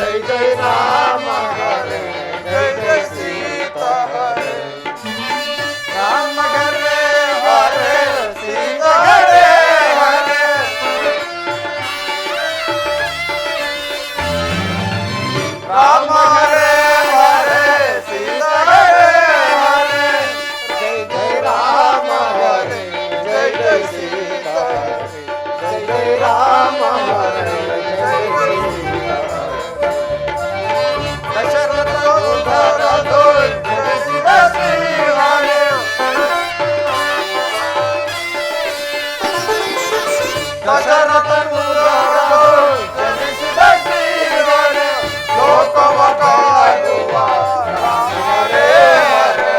जय जय राम हरे जय जय सीता हरे राम हरे हरे सीता हरे हरे राम हरे हरे सीता हरे हरे जय जय राम हरे जय जय सीता हरे जय जय राम हरे जय जय सीता दशरथ उधर दो जय सीता श्री हरे दशरथ उधर दो जय सीता श्री हरे लोक वकायुवा राम हरे हरे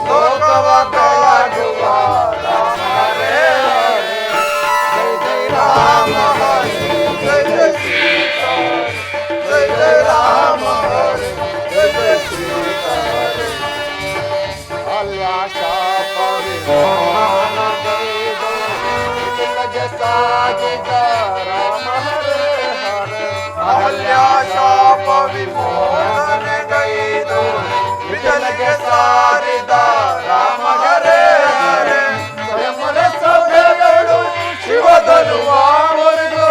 लोक वकायुवा राम हरे हरे जय जय राम हरे जय जय सीता जय जय राम हरे जय जय सीता हरे अल्याशाप विमोहन गैदो लज साजिदा राम हरे हरे अल्याशाप विमोहन गैदो विजल के सारिदा राम हरे हरे स्वयं सभೆಗಳು ಶಿವಧನುವ ಮುರಿದು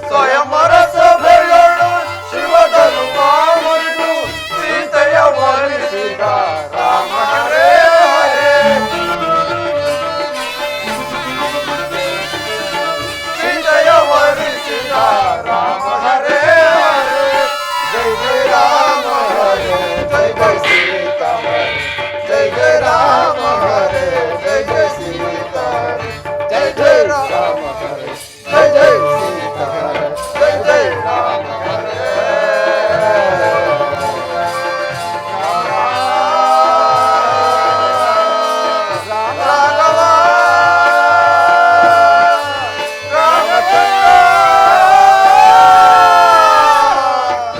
ಸ್ವಯಂ ಸಭೆಗಳು ಶಿವಧನುವ ಮುರಿದು ಸೀತೆಯ ವರಿಸಿದ ರಾಮ ಹರೇ ಹರೇ ಸೀತೆಯ ವರಿಸಿದ ರಾಮ ಹರೇ ಹರೇ ಜೈ ಜೈ ರಾಮ ಹರೇ ಜೈ ಜೈ ಸೀತಾ ಹರೇ ಜೈ ಜೈ ರಾಮ ಹರೇ ಜೈ ಜೈ ಸೀತಾ ಹರೇ ಜೈ ಜೈ ರಾಮ ಹರೇ ಜೈ ಜೈ ಸೀತಾ ಹರೇ ಜೈ ಜೈ ರಾಮ ಹರೇ ರಾಮ ರಾಘವ ರಾಮಚಂದ್ರ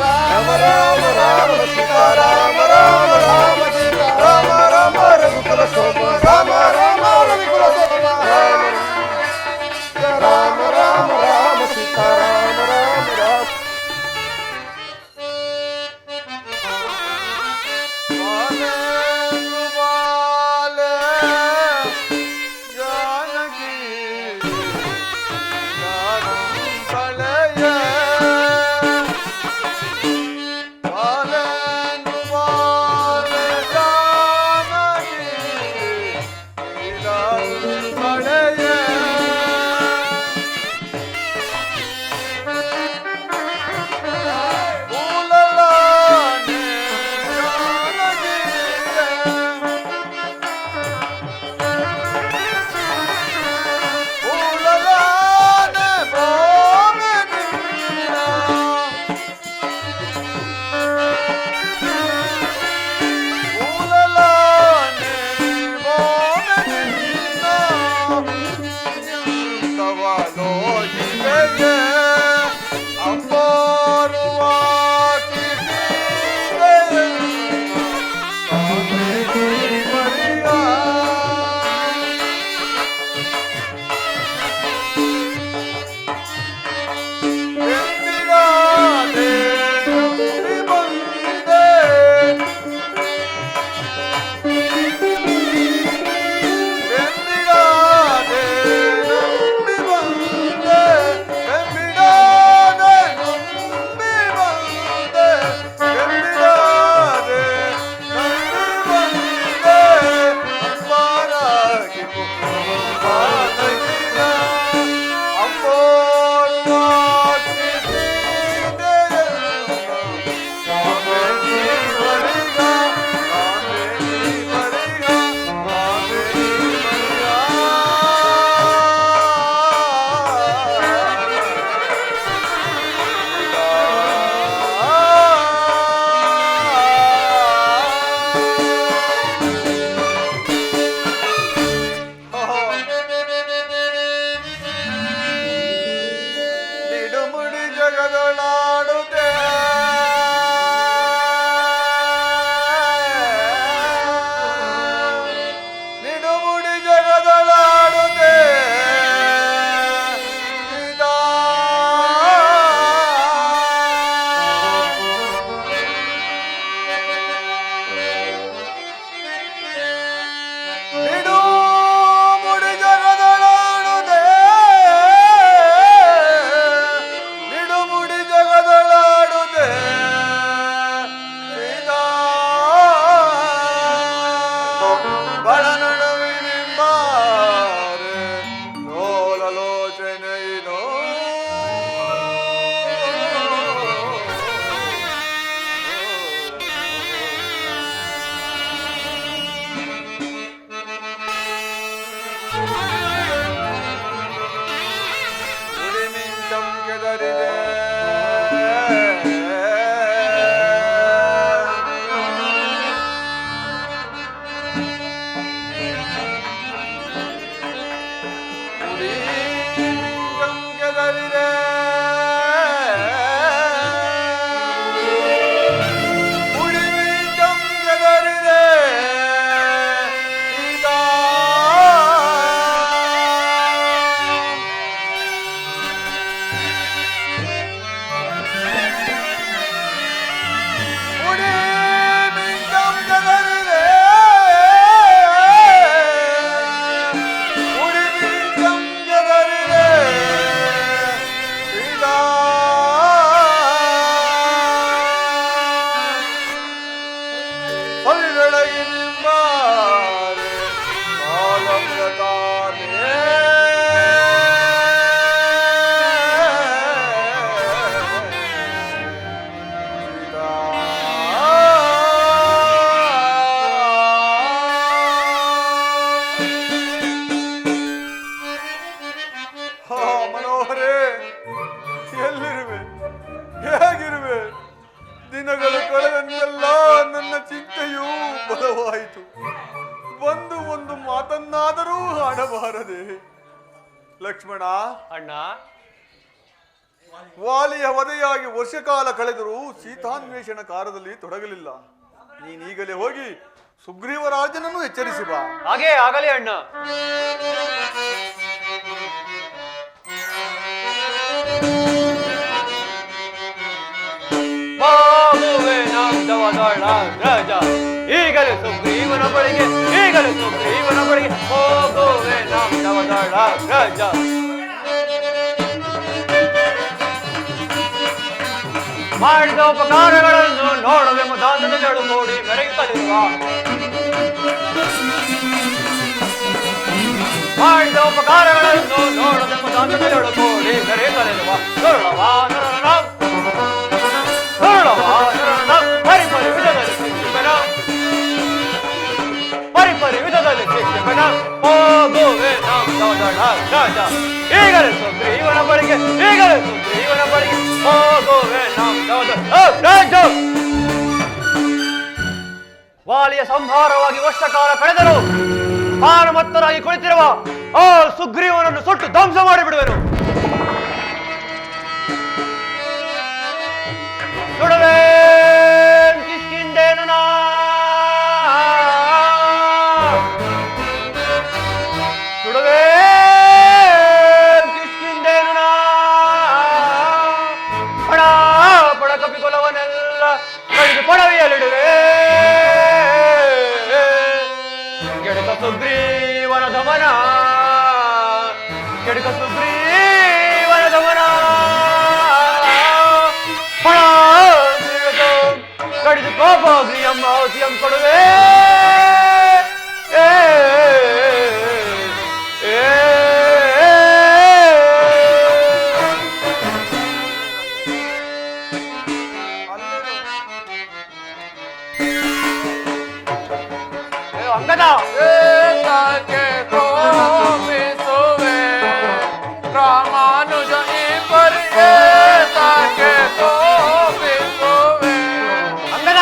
ರಾಮ ರಾಮ ರಾಮ ಸೀತಾ ರಾಮ ರಾಮ ರಾಮ ಸೀತಾ ರಾಮ ರಾಮ ರಘುಕುಲ ಸೋಮ ರಾಮ ರಾಮ ರಘುಕುಲ ಸೋಮ ರಾಮ ರಾಮ ರಾಮ ಸೀತಾ ರಾಮ ರಾಮ ರಾಮ ಬಾಲೆ ಜಾನಕಿ ಕಳೆಯ ಬಾಲೆನು ಬಾಲೆ ಜಾನಕಿ ಕಳೆಯ ಗೆದರಿದೆ ಮನೋಹರೇ, ಎಲ್ಲಿರುವೆ? ಹೇಗಿರುವೆ? ದಿನಗಳು ಕಳೆದಂತೆಲ್ಲ ನನ್ನ ಚಿಂತೆಯೂ ಬಲವಾಯಿತು. ಬಂದು ಒಂದು ಮಾತನ್ನಾದರೂ ಆಡಬಾರದೆ. ಲಕ್ಷ್ಮಣ ಅಣ್ಣ, ವಾಲಿಯ ವಧೆಯಾಗಿ ವರ್ಷಕಾಲ ಕಳೆದರೂ ಸೀತಾನ್ವೇಷಣ ಕಾರ್ಯದಲ್ಲಿ ತೊಡಗಲಿಲ್ಲ. ನೀನೀಗಲೇ ಹೋಗಿ ಸುಗ್ರೀವರಾಜನನ್ನು ಎಚ್ಚರಿಸಿ ಬಾ. ಹಾಗೇ ಆಗಲಿ ಅಣ್ಣ. ರಾಜ ಈಗಲೇ ಸುಗ್ರೀವನ ಬಳಿಗೆ, ಈಗಲೇ ಸುಗ್ರೀವನ ಬಳಿಗೆ ಹೋಗುವೆ ನಾಮದವದಳ ರಾಜ. ಮಾಡಿದ ಉಪಕಾರಗಳನ್ನು ನೋಡದೆ ಮುದಾಂತದಳು ನೋಡಿ ಮೆರೆಯುತ್ತಲಿರುವ, ಮಾಡಿದ ಉಪಕಾರಗಳನ್ನು ನೋಡದೆ ಮುದಾಂತದಳು ನೋಡಿ ಮೆರೆಯುತ್ತಲಿರುವ ಸುಳ್ಳವಾನರನ ಪರಿಪರಿ ವಿಧದಲ್ಲಿ ಶಿಕ್ಷಕನ ಹೋಗುವೆ ನಾಮದವದಳ ರಾಜ. ಈಗಲೇ ಸುಗ್ರೀವನ ಬಳಿಗೆ, ಈಗಲೇ ಸುಗ್ರೀವನ ಬಳಿಗೆ ಹೋಗುವೆ ನಾಮದವದಳ ರಾಜ. ವಾಲಿಯ ಸಂಹಾರವಾಗಿ ವರ್ಷಕಾಲ ಕಳೆದರು ಪಾನಮತ್ತರಾಗಿ ಕುಳಿತಿರುವ ಆ ಸುಗ್ರೀವನನ್ನು ಸುಟ್ಟು ಧ್ವಂಸ ಮಾಡಿಬಿಡುವೆನು. ಸುಡಲೇ ಕಿಷ್ಕಿಂದೇನು ನಾ, ಸುಡಲೇ ಕಿಷ್ಕಿಂದೇನು ನಾ, ಪಡ ಪಡ ಕಪಿಕುಲವನ್ನೆಲ್ಲ ಕಳೆದು ಪಡವಿಯಲಿಡುವೆ. ಕೆಡಕ ಸುಗ್ರೀವನ ದಮನ, ಕೆಡಕ ಸುಗ್ರೀವನ ದಮನ, ಕಡಿದು ಕೋಪಗ್ರಿಯಂ ಔಷಧಿಯಂ ಕೊಡುವೆ. ಅಂಗದ ಕೋಪಿಸುವೆ ರಾಮಾನುಜ ಈ ಪರಿಗೆ ತಾಕೆ ಕೋಪಿಸುವೆ. ಅಂಗದ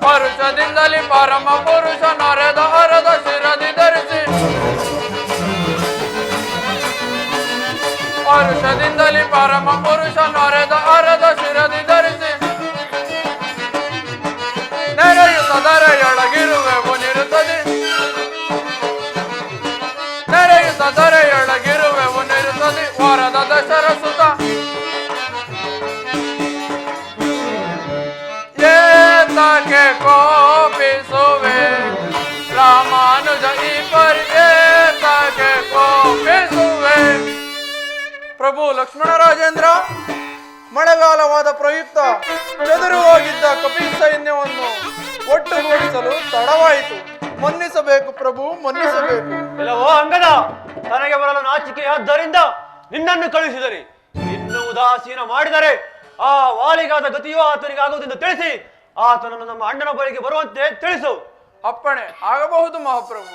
ಪರುಷದಿಂದಲೇ ಪರಮ ಪುರುಷ ನರೆದ ಹರದ ಶಿರದಿ ಧರಿಸಿ ಪರುಷದಿಂದಲೇ ಪರಮ ಪುರುಷ ನರೆದ ಹರದ ಶಿರದಿ ಧರಿಸಿ ನೆರೆಯುತ್ತ ಧರೆಯೊಳಗಿರುವೆವು ನಿರುತ್ತದೆ ನೆರೆಯುತ್ತ ಧರೆಯೊಳಗಿರುವೆವು ನಿರುತ್ತದೆ ವರದ ದಶರ ಸುತ ಏತಕ್ಕೆ ಕೋಪಿಸುವೆ ರಾಮಾನುಜ ಈ ಪರಿ ಏತಕ್ಕೆ ಕೋಪಿಸುವೆ. ಪ್ರಭು ಲಕ್ಷ್ಮಣ ರಾಜೇಂದ್ರ, ಮಳೆಗಾಲವಾದ ಪ್ರಯುಕ್ತ ಚದುರು ಹೋಗಿದ್ದ ಕಪಿ ಸೈನ್ಯವನ್ನು ಒಟ್ಟುಗೂಡಿಸಲು ತಡವಾಯಿತು. ಮನ್ನಿಸಬೇಕು ಪ್ರಭು, ಮನ್ನಿಸಬೇಕು. ಇಲ್ಲವೋ ಅಂಗದ, ತನಗೆ ಬರಲು ನಾಚಿಕೆಯಾದ್ದರಿಂದ ನಿನ್ನನ್ನು ಕಳುಹಿಸಿದರೆ, ಇನ್ನು ಉದಾಸೀನ ಮಾಡಿದರೆ ಆ ವಾಲಿಗಾದ ಗತಿಯೋ ಆತನಿಗಾಗುವುದೆಂದು ತಿಳಿಸಿ ಆತನನ್ನು ನಮ್ಮ ಅಣ್ಣನ ಬಳಿಗೆ ಬರುವಂತೆ ತಿಳಿಸು. ಅಪ್ಪಣೆ ಆಗಬಹುದು ಮಹಾಪ್ರಭು.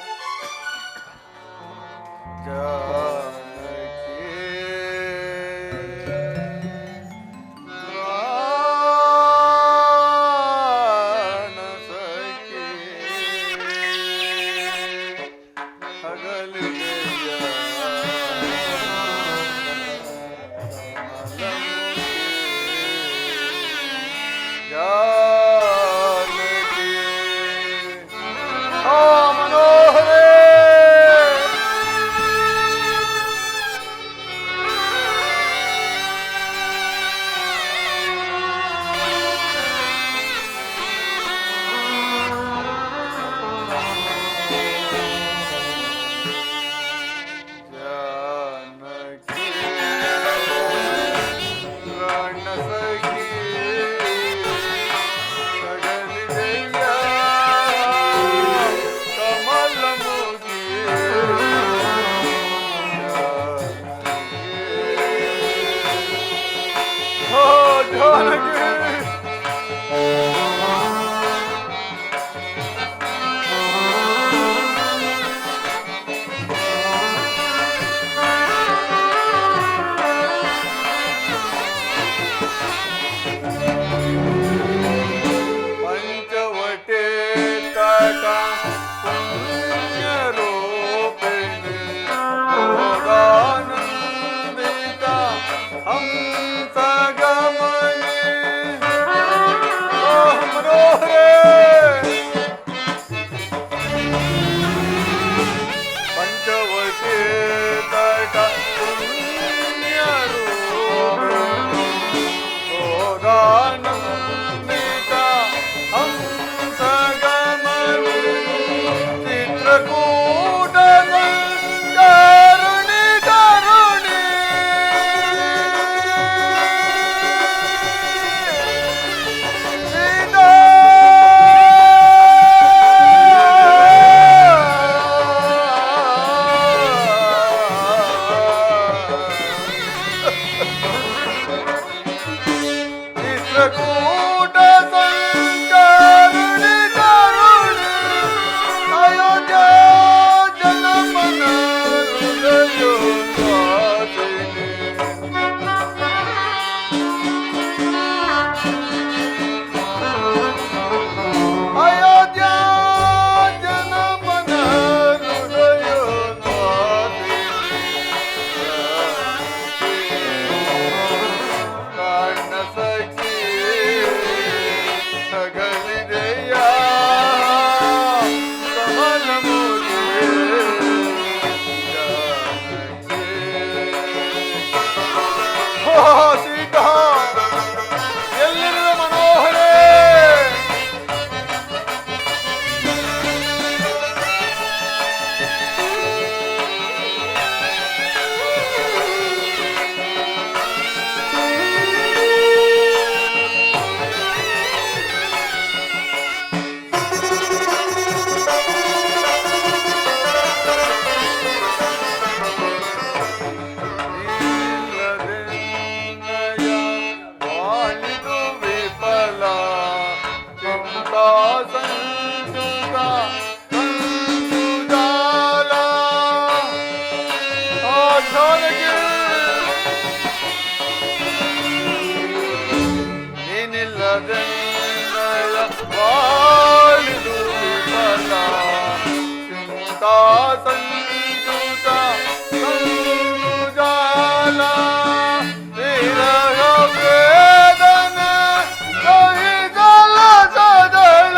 ಅಯೋಧ್ಯ ಮಾತಾ ಸಂಯುತ ಸಂಯುಜಾಲ ವಿರಹ ವೇದನ ಸಹಿಸಲ ಸದಳ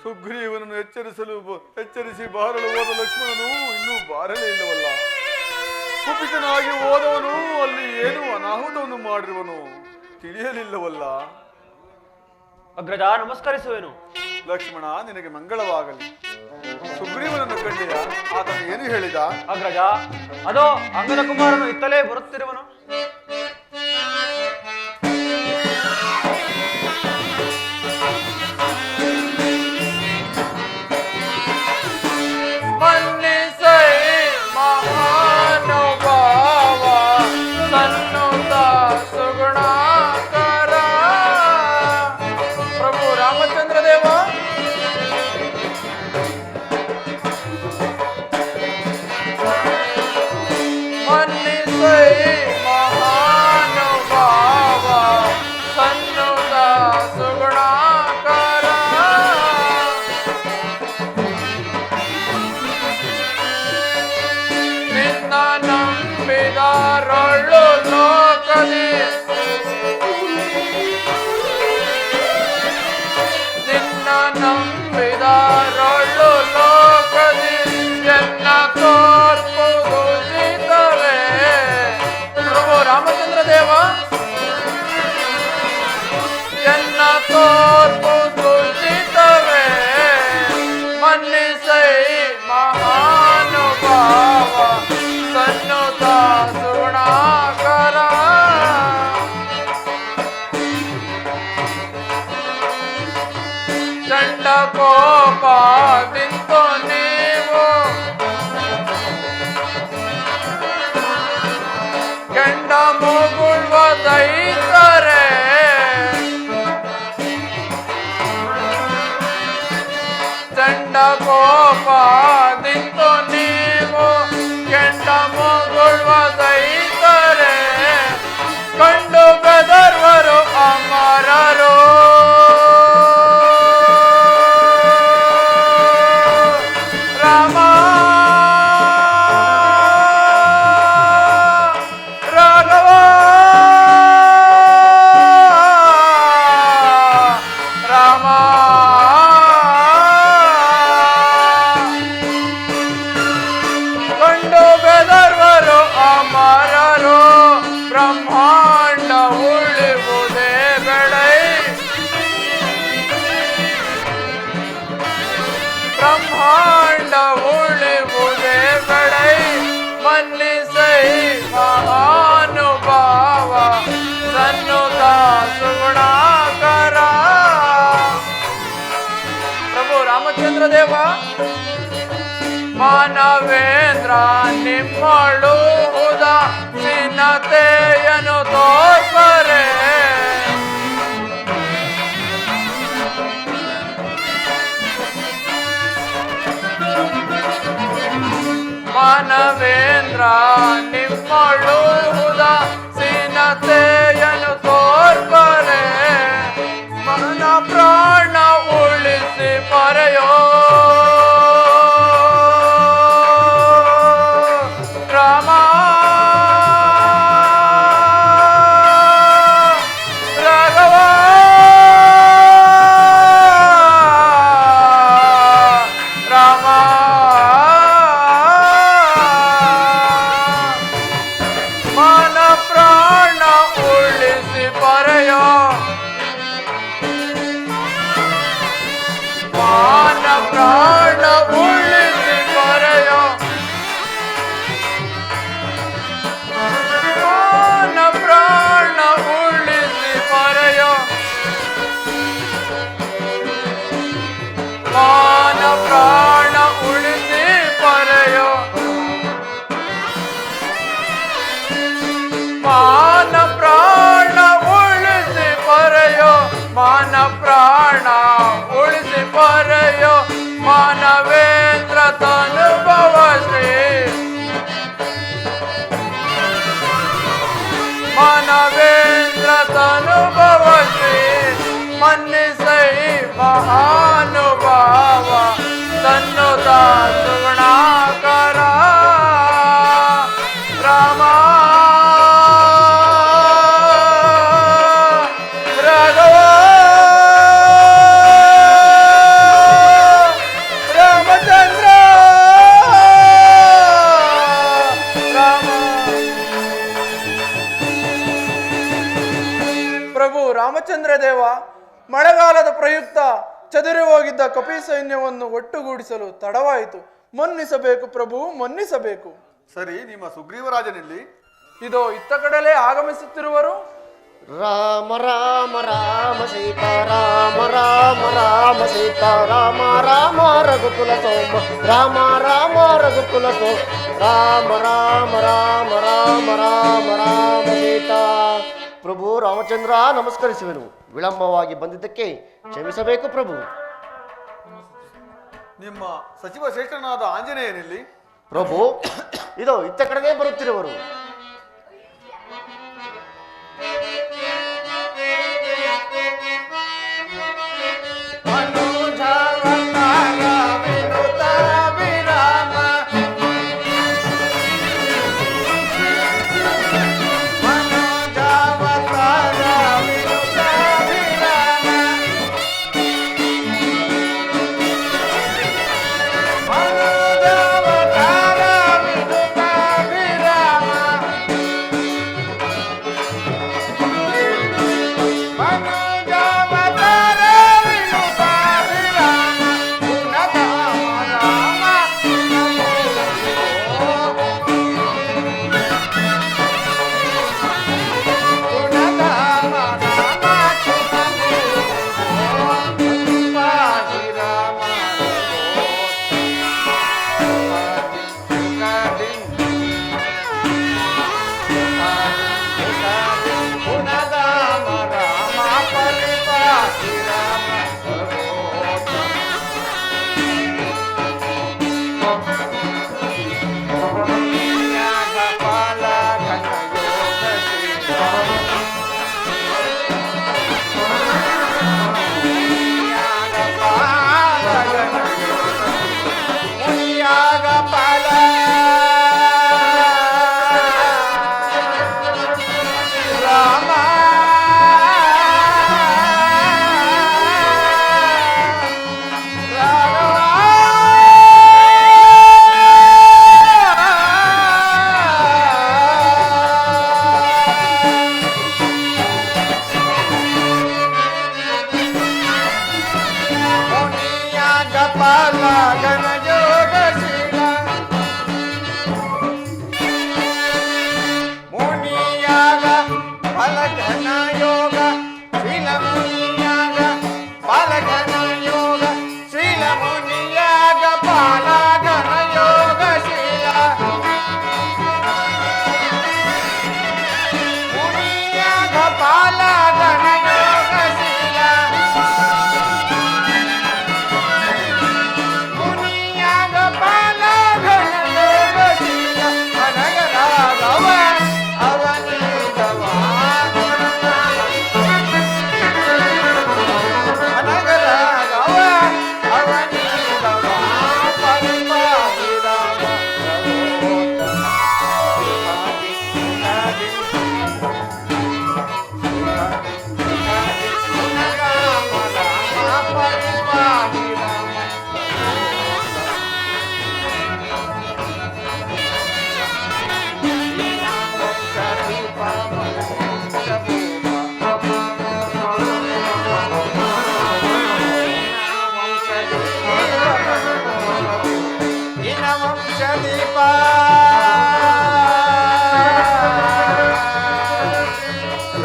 ಸುಗ್ರೀವನನ್ನು ಎಚ್ಚರಿಸಿ ಬಾರಲು ಹೋದ ಲಕ್ಷ್ಮಣನು ಇನ್ನೂ ಬಾರಲೇ ಇಲ್ಲವಲ್ಲ. ಕುಪಿತನಾಗಿ ಹೋದವನು ಅಲ್ಲಿ ಏನು ಅನಾಹುತವನ್ನು ಮಾಡಿರುವನು ತಿಳಿಯಲಿಲ್ಲವಲ್ಲ. ಅಗ್ರಜ ನಮಸ್ಕರಿಸುವೆನು. ಲಕ್ಷ್ಮಣ, ನಿನಗೆ ಮಂಗಳವಾಗಲಿ. ಸುಗ್ರೀವನನ್ನು ಕಂಡೆಯ? ಆತನು ಏನು ಹೇಳಿದ? ಅಗ್ರಜ, ಅದೋ ಅಂಗದ ಕುಮಾರನು ಇತ್ತಲೇ ಬರುತ್ತಿರುವನು. ದೇವ ಮಾನವೇಂದ್ರ ನಿಮ್ಮಳು ಉದಾಸೀನತೆಯನ್ನು ತೋರ್ಪರೆ ಮಾನವೇಂದ್ರ ನಿಮ್ಮಳುವುದ ಸೀನತೆಯನ್ನು ತೋರ್ಪರೆ ಮನ ಪ್ರಾಣ ಉಳಿಸಿ ಪರೆಯೋ ರಾಮ ರಾಘವ ರಾಮ ಮನ ಪ್ರಾಣ ಉಳಿಸಿ ಪರೆಯೋ ಮಾನ ಪ್ರಾಣ ಉಳಿಸಿ ಪರೆಯೋ ಮಾನ ಪ್ರಾಣ ಉಳಿಸಿ ಪರೆಯೋ ಮಾನ ಪ್ರಾಣ ಉಳಿಸಿ ಪರೆಯೋ ಮಾನ ಪ್ರಾಣ ಉಳಿಸಿ ಪರೆಯೋ ಮಾನ ಪ್ರಾಣ ಉಳಿಸಿ ಪರೆಯೋ ಮಾನವೇಂದ್ರ ತನುಭವ ಶ್ರೀ ಮಾನವೇಂದ್ರ ತನುಭವ ಶ್ರೀ ಮನ್ನಿಸೈ ಮಹಾನುಭಾವ ತನ್ನುತ ಸುಗುಣಾಕರ ರಾಮ ರಾಘವ ರಾಮಚಂದ್ರ ರಾಮ ಪ್ರಭು ರಾಮಚಂದ್ರ ದೇವ, ಮಳೆಗಾಲದ ಪ್ರಯುಕ್ತ ಚದುರಿ ಹೋಗಿದ್ದ ಕಪಿ ಸೈನ್ಯವನ್ನು ಒಟ್ಟುಗೂಡಿಸಲು ತಡವಾಯಿತು. ಮನ್ನಿಸಬೇಕು ಪ್ರಭು, ಮನ್ನಿಸಬೇಕು. ಸರಿ, ನಿಮ್ಮ ಸುಗ್ರೀವರಾಜನಲ್ಲಿ ಇದೋ ಇತ್ತ ಕಡೆಲೇ ಆಗಮಿಸುತ್ತಿರುವರು. ರಾಮ ರಾಮ ರಾಮ ಸೀತಾ ರಾಮ ರಾಮ ರಾಮ ಸೀತಾ ರಾಮ ರಾಮ ರಘುಕುಲ ಸೋಮ ರಾಮ ರಾಮ ರಘುಕುಲ ಸೋಮ ರಾಮ ರಾಮ ರಾಮ ರಾಮ ರಾಮ ರಾಮ ಸೀತಾ. ಪ್ರಭು ರಾಮಚಂದ್ರ, ನಮಸ್ಕರಿಸುವೆನು. ವಿಳಂಬವಾಗಿ ಬಂದಿದ್ದಕ್ಕೆ ಕ್ಷಮಿಸಬೇಕು ಪ್ರಭು. ನಿಮ್ಮ ಸಚಿವ ಶ್ರೇಷ್ಠನಾದ ಆಂಜನೇಯನಲ್ಲಿ ಪ್ರಭು, ಇದೋ ಇತ್ತ ಕಡೆನೇ ಬರುತ್ತಿರುವರು. ಇನ ವಂಶ ದೀಪ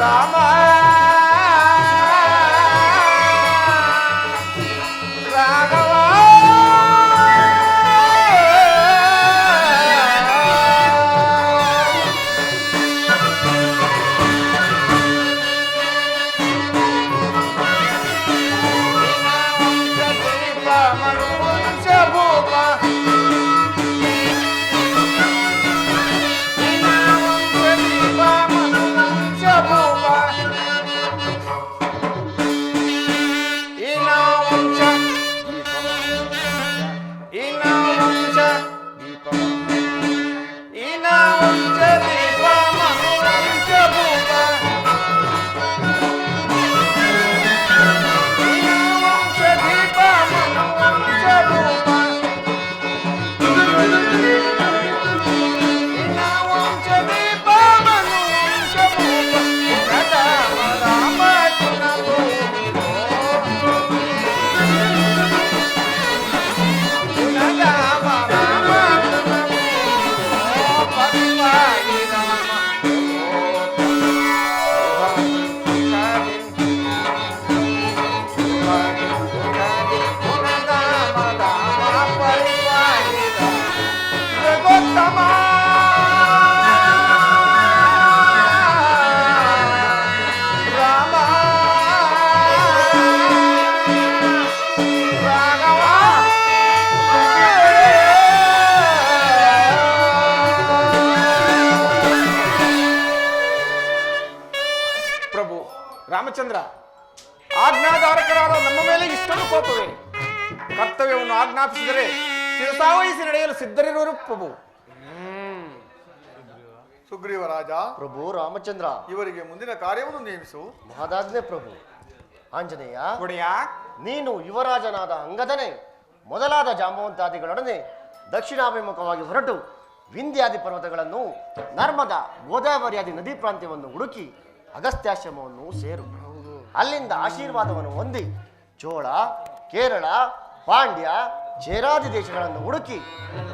ರಾಮ ರಾಘವ ಪ್ರಭು ರಾಮಚಂದ್ರ, ಆಜ್ಞಾಧಾರಕರಾದ ನಮ್ಮ ಮೇಲೆ ಇಷ್ಟೊಂದು ಕೋಪವೇ? ಕರ್ತವ್ಯವನ್ನು ಆಜ್ಞಾಪಿಸಿದರೆ ಶಿರಸಾವಹಿಸಿ ನಡೆಯಲು ಸಿದ್ಧರಿರುವರು ಪ್ರಭು. ಸುಗ್ರೀವ ರಾಜ, ಪ್ರಭು ರಾಮಚಂದ್ರ, ಇವರಿಗೆ ಮುಂದಿನ ಕಾರ್ಯವನ್ನು ನೇಮಿಸು. ಮಹದಾಜ್ಞೆ ಪ್ರಭು. ಆಂಜನೇಯ, ಒಡೆಯ, ನೀನು ಯುವರಾಜನಾದ ಅಂಗದನೇ ಮೊದಲಾದ ಜಾಂಬವಂತಾದಿಗಳೊಡನೆ ದಕ್ಷಿಣಾಭಿಮುಖವಾಗಿ ಹೊರಟು ವಿಂಧ್ಯಾದಿ ಪರ್ವತಗಳನ್ನು, ನರ್ಮದಾ ಗೋದಾವರಿಯಾದಿ ನದಿ ಪ್ರಾಂತ್ಯವನ್ನು ಹುಡುಕಿ ಅಗಸ್ತ್ಯಾಶ್ರಮವನ್ನು ಸೇರು. ಅಲ್ಲಿಂದ ಆಶೀರ್ವಾದವನ್ನು ಹೊಂದಿ ಚೋಳ, ಕೇರಳ, ಪಾಂಡ್ಯ, ಚೇರಾದಿ ದೇಶಗಳನ್ನು ಹುಡುಕಿ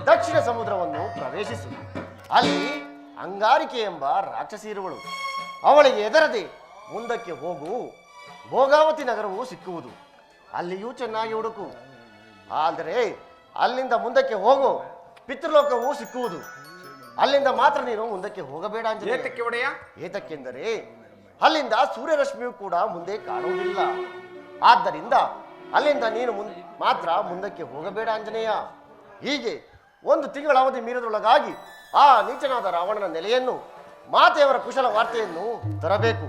ದಕ್ಷಿಣ ಸಮುದ್ರವನ್ನು ಪ್ರವೇಶಿಸು. ಅಲ್ಲಿ ಅಂಗಾರಿಕೆ ಎಂಬ ರಾಕ್ಷಸಿ ಇರುವಳು. ಅವಳಿಗೆ ಎದರದೆ ಮುಂದಕ್ಕೆ ಹೋಗು. ಭೋಗಾವತಿ ನಗರವು ಸಿಕ್ಕುವುದು. ಅಲ್ಲಿಯೂ ಚೆನ್ನಾಗಿ ಹುಡುಕು. ಆದರೆ ಅಲ್ಲಿಂದ ಮುಂದಕ್ಕೆ ಹೋಗು, ಪಿತೃಲೋಕವೂ ಸಿಕ್ಕುವುದು. ಅಲ್ಲಿಂದ ಮಾತ್ರ ನೀನು ಮುಂದಕ್ಕೆ ಹೋಗಬೇಡ. ಏತಕ್ಕೆ ಒಡೆಯ? ಏತಕ್ಕೆಂದರೆ ಅಲ್ಲಿಂದ ಸೂರ್ಯರಶ್ಮಿಯು ಕೂಡ ಮುಂದೆ ಕಾಣುವುದಿಲ್ಲ. ಆದ್ದರಿಂದ ಅಲ್ಲಿಂದ ನೀನು ಮಾತ್ರ ಮುಂದಕ್ಕೆ ಹೋಗಬೇಡ ಆಂಜನೇಯ. ಹೀಗೆ 1 ತಿಂಗಳ ಅವಧಿ ಮೀರದೊಳಗಾಗಿ ಆ ನೀಚನಾದ ರಾವಣನ ನೆಲೆಯನ್ನು, ಮಾತೆಯವರ ಕುಶಲ ವಾರ್ತೆಯನ್ನು ತರಬೇಕು.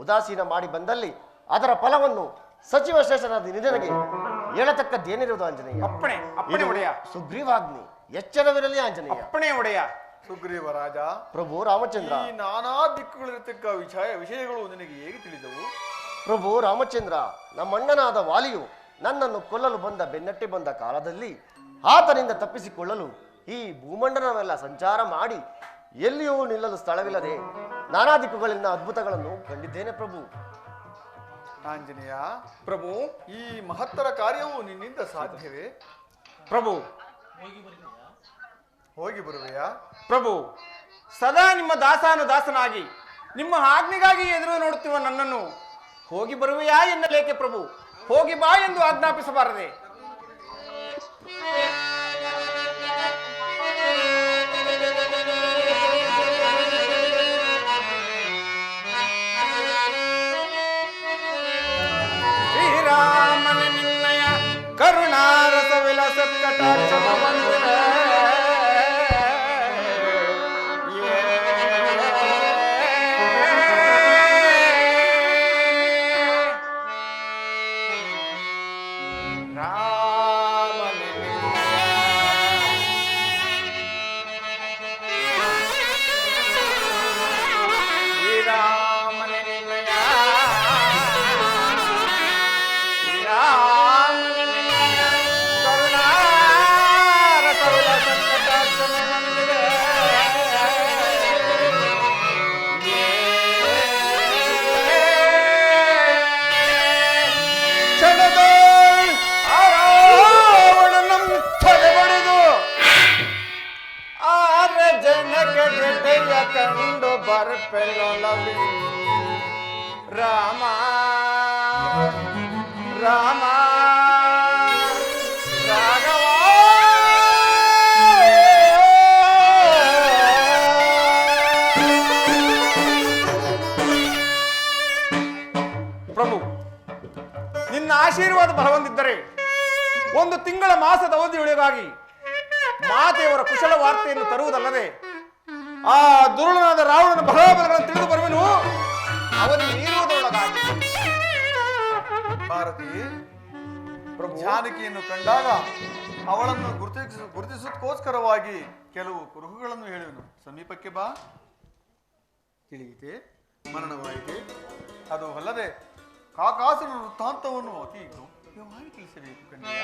ಉದಾಸೀನ ಮಾಡಿ ಬಂದಲ್ಲಿ ಅದರ ಫಲವನ್ನು ಸಚಿವ ಶ್ರೇಷ್ಠನಾದ ನಿಧನಿಗೆ ಹೇಳತಕ್ಕದ್ದೇನಿರುವುದು ಆಂಜನೇಯ. ಅಪ್ಪಣೆ ಅಪ್ಪಣೆ ಒಡೆಯ. ಸುಗ್ರೀವಾಗ್ನಿ, ಎಚ್ಚರವಿರಲಿ ಆಂಜನೇಯ. ಅಪ್ಪಣೆ ಒಡೆಯ. ಸುಗ್ರೀವ ರಾಜ, ಪ್ರಭು ರಾಮಚಂದ್ರ, ಈ ನಾನಾ ದಿಕ್ಕುಗಳಿರತಕ್ಕ ವಿಷಯಗಳು ನಿನಗೆ ಹೇಗೆ ತಿಳಿದವು? ಪ್ರಭು ರಾಮಚಂದ್ರ, ನಮ್ಮಣ್ಣನಾದ ವಾಲಿಯು ನನ್ನನ್ನು ಕೊಲ್ಲಲು ಬೆನ್ನಟ್ಟಿ ಬಂದ ಕಾಲದಲ್ಲಿ ಆತನಿಂದ ತಪ್ಪಿಸಿಕೊಳ್ಳಲು ಈ ಭೂಮಂಡಲವೆಲ್ಲ ಸಂಚಾರ ಮಾಡಿ ಎಲ್ಲಿಯೂ ನಿಲ್ಲಲು ಸ್ಥಳವಿಲ್ಲದೆ ನಾನಾ ದಿಕ್ಕುಗಳಿಂದ ಅದ್ಭುತಗಳನ್ನು ಕಂಡಿದ್ದೇನೆ ಪ್ರಭು. ಆಂಜನೇಯ, ಪ್ರಭು, ಈ ಮಹತ್ತರ ಕಾರ್ಯವು ನಿನ್ನಿಂದ ಸಾಧ್ಯವೇ? ಪ್ರಭು, ಹೋಗಿ ಬರುವೆಯಾ? ಪ್ರಭು, ಸದಾ ನಿಮ್ಮ ದಾಸಾನುದಾಸನಾಗಿ ನಿಮ್ಮ ಆಜ್ಞೆಗಾಗಿ ಎದುರು ನೋಡುತ್ತಿರುವ ನನ್ನನ್ನು ಹೋಗಿ ಬರುವೆಯಾ ಎನ್ನಲೇಕೆ ಪ್ರಭು? ಹೋಗಿ ಬಾ ಎಂದು ಆಜ್ಞಾಪಿಸಬಾರದೆ? ಶ್ರೀರಾಮನ ನಿನ್ನಯ ಕರುಣಾರಸ ವಿಲಸ ಕಟಾಕ್ಷ ಬಂಧುರೇ. ಅರ್ಪೆಗೊಳ್ಳಲಿ ರಾಮ ರಾಮ ರಾಘವ ಪ್ರಭು, ನಿನ್ನ ಆಶೀರ್ವಾದ ಬಲವೊಂದಿದ್ದರೆ ಒಂದು ತಿಂಗಳ ಮಾಸದ ಅವಧಿಯೊಳಗಾಗಿ ಮಾತೆಯವರ ಕುಶಲ ವಾರ್ತೆಯನ್ನು ತರುವುದಲ್ಲದೆ ಆ ದುರುಳನಾದ ರಾವಣನ ಬಲಗಳನ್ನು ತಿಳಿದು ಬರುವೆನು. ಅವನಿಗೆ ನೀರುವುದರೊಳಗಾಗಿ ಭಾರತಿ ಜಾನಕಿಯನ್ನು ಕಂಡಾಗ ಅವಳನ್ನು ಗುರುತಿಸೋದಕ್ಕೋಸ್ಕರವಾಗಿ ಕೆಲವು ಕುರುಹುಗಳನ್ನು ಹೇಳುವೆನು. ಸಮೀಪಕ್ಕೆ ಬಾ. ತಿಳಿಯಿತೆ, ಮರಣವಾಯಿತೆ. ಅದು ಅಲ್ಲದೆ ಕಾಕಾಸುರನ ವೃತ್ತಾಂತವನ್ನು ಅತಿ ಗೌಪ್ಯವಾಗಿ ತಿಳಿಸಬೇಕು ಕಣ್ಣಿಯ.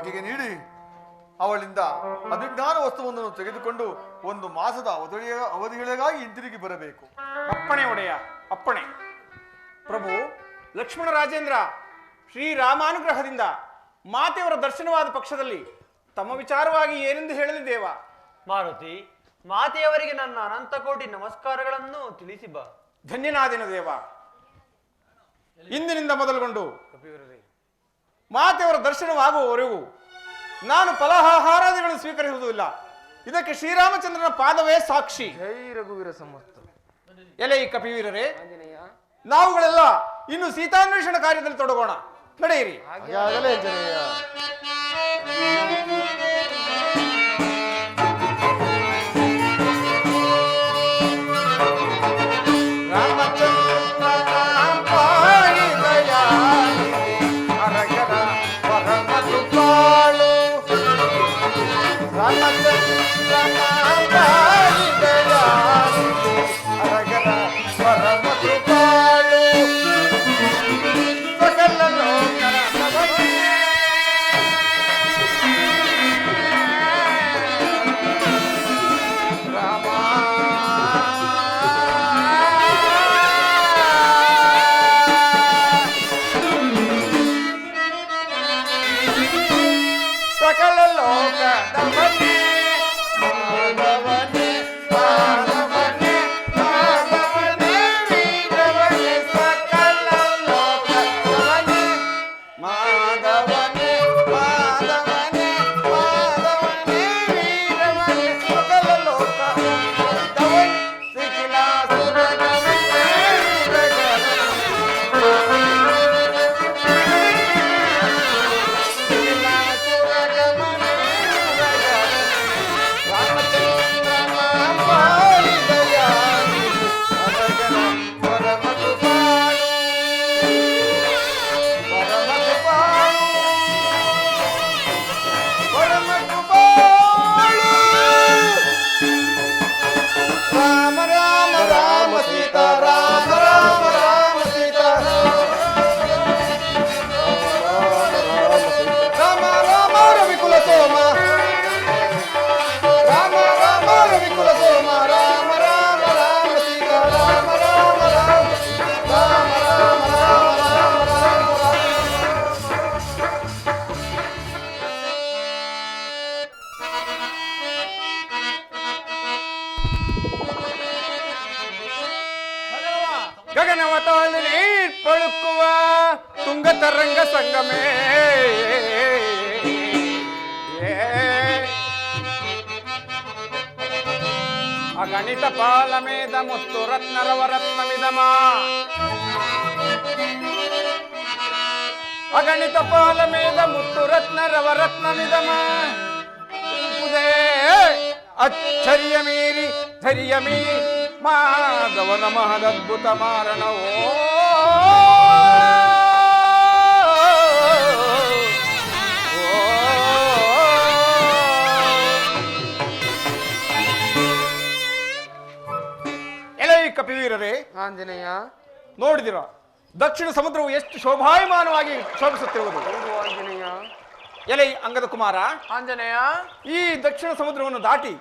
ಆಕೆಗೆ ನೀಡಿ ಅವಳಿಂದ ಅಭಿಜ್ಞಾನ ವಸ್ತುವನ್ನು ತೆಗೆದುಕೊಂಡು 1 ಮಾಸದ ಅವಧಿಗಳಿಗಾಗಿ ಹಿಂತಿರುಗಿ ಬರಬೇಕು. ಅಪ್ಪಣೆ ಒಡೆಯ, ಅಪ್ಪಣೆ. ಪ್ರಭು ಲಕ್ಷ್ಮಣ ರಾಜೇಂದ್ರ ಶ್ರೀರಾಮಾನುಗ್ರಹದಿಂದ ಮಾತೆಯವರ ದರ್ಶನವಾದ ಪಕ್ಷದಲ್ಲಿ ತಮ್ಮ ವಿಚಾರವಾಗಿ ಏನೆಂದು ಹೇಳಲಿ ದೇವ? ಮಾರುತಿ, ಮಾತೆಯವರಿಗೆ ನನ್ನ ಅನಂತ ಕೋಟಿ ನಮಸ್ಕಾರಗಳನ್ನು ತಿಳಿಸಿ ಬಾ. ಧನ್ಯನಾದೇನು ದೇವ. ಇಂದಿನಿಂದ ಮೊದಲುಗೊಂಡು ಮಾತೆಯವರ ದರ್ಶನವಾಗುವವರೆಗೂ ನಾನು ಫಲಾಹಾರಾದಿಗಳನ್ನು ಸ್ವೀಕರಿಸುವುದಿಲ್ಲ. ಇದಕ್ಕೆ ಶ್ರೀರಾಮಚಂದ್ರನ ಪಾದವೇ ಸಾಕ್ಷಿ. ಜೈ ರಘುವೀರ ಸಮರ್ಥ. ಎಲೆ ಈ ಕಪಿವೀರರೇ, ನಾವುಗಳೆಲ್ಲ ಇನ್ನು ಸೀತಾನ್ವೇಷಣ ಕಾರ್ಯದಲ್ಲಿ ತೊಡಗೋಣ. ನಡೆಯಿರಿ. ಆಗಲೇ ಆಂಜನೇಯ. ಗಗನವತಾಲಿ ಪಳುಕುವ ತುಂಗತರಂಗ ಸಂಗಮೇ, ಅಗಣಿತ ಪಾಲಮೇದ ಮುತ್ತು ರತ್ನರವರತ್ನಮಿದಮ, ಅಗಣಿತ ಪಾಲಮೇದ ಮುತ್ತು ರತ್ನರವರತ್ನಮಿದಮ, ಅಚ್ಚರಿಯ ಮೀರಿ ಧರಿಯ ಮೀರಿ ಮಾಧವನ ಮಹದದ್ಭುತ ಮಾರಣವೋ. ಎಲೈ ಕಪಿವೀರರೇ, ಆಂಜನೇಯ, ನೋಡಿದಿರ ದಕ್ಷಿಣ ಸಮುದ್ರವು ಎಷ್ಟು ಶೋಭಾಯಮಾನವಾಗಿ ಶೋಭಿಸುತ್ತಿರುವುದು. ಆಂಜನೇಯ. ಎಲೈ ಅಂಗದ ಕುಮಾರ, ಆಂಜನೇಯ, ಈ ದಕ್ಷಿಣ ಸಮುದ್ರವನ್ನು ದಾಟಿ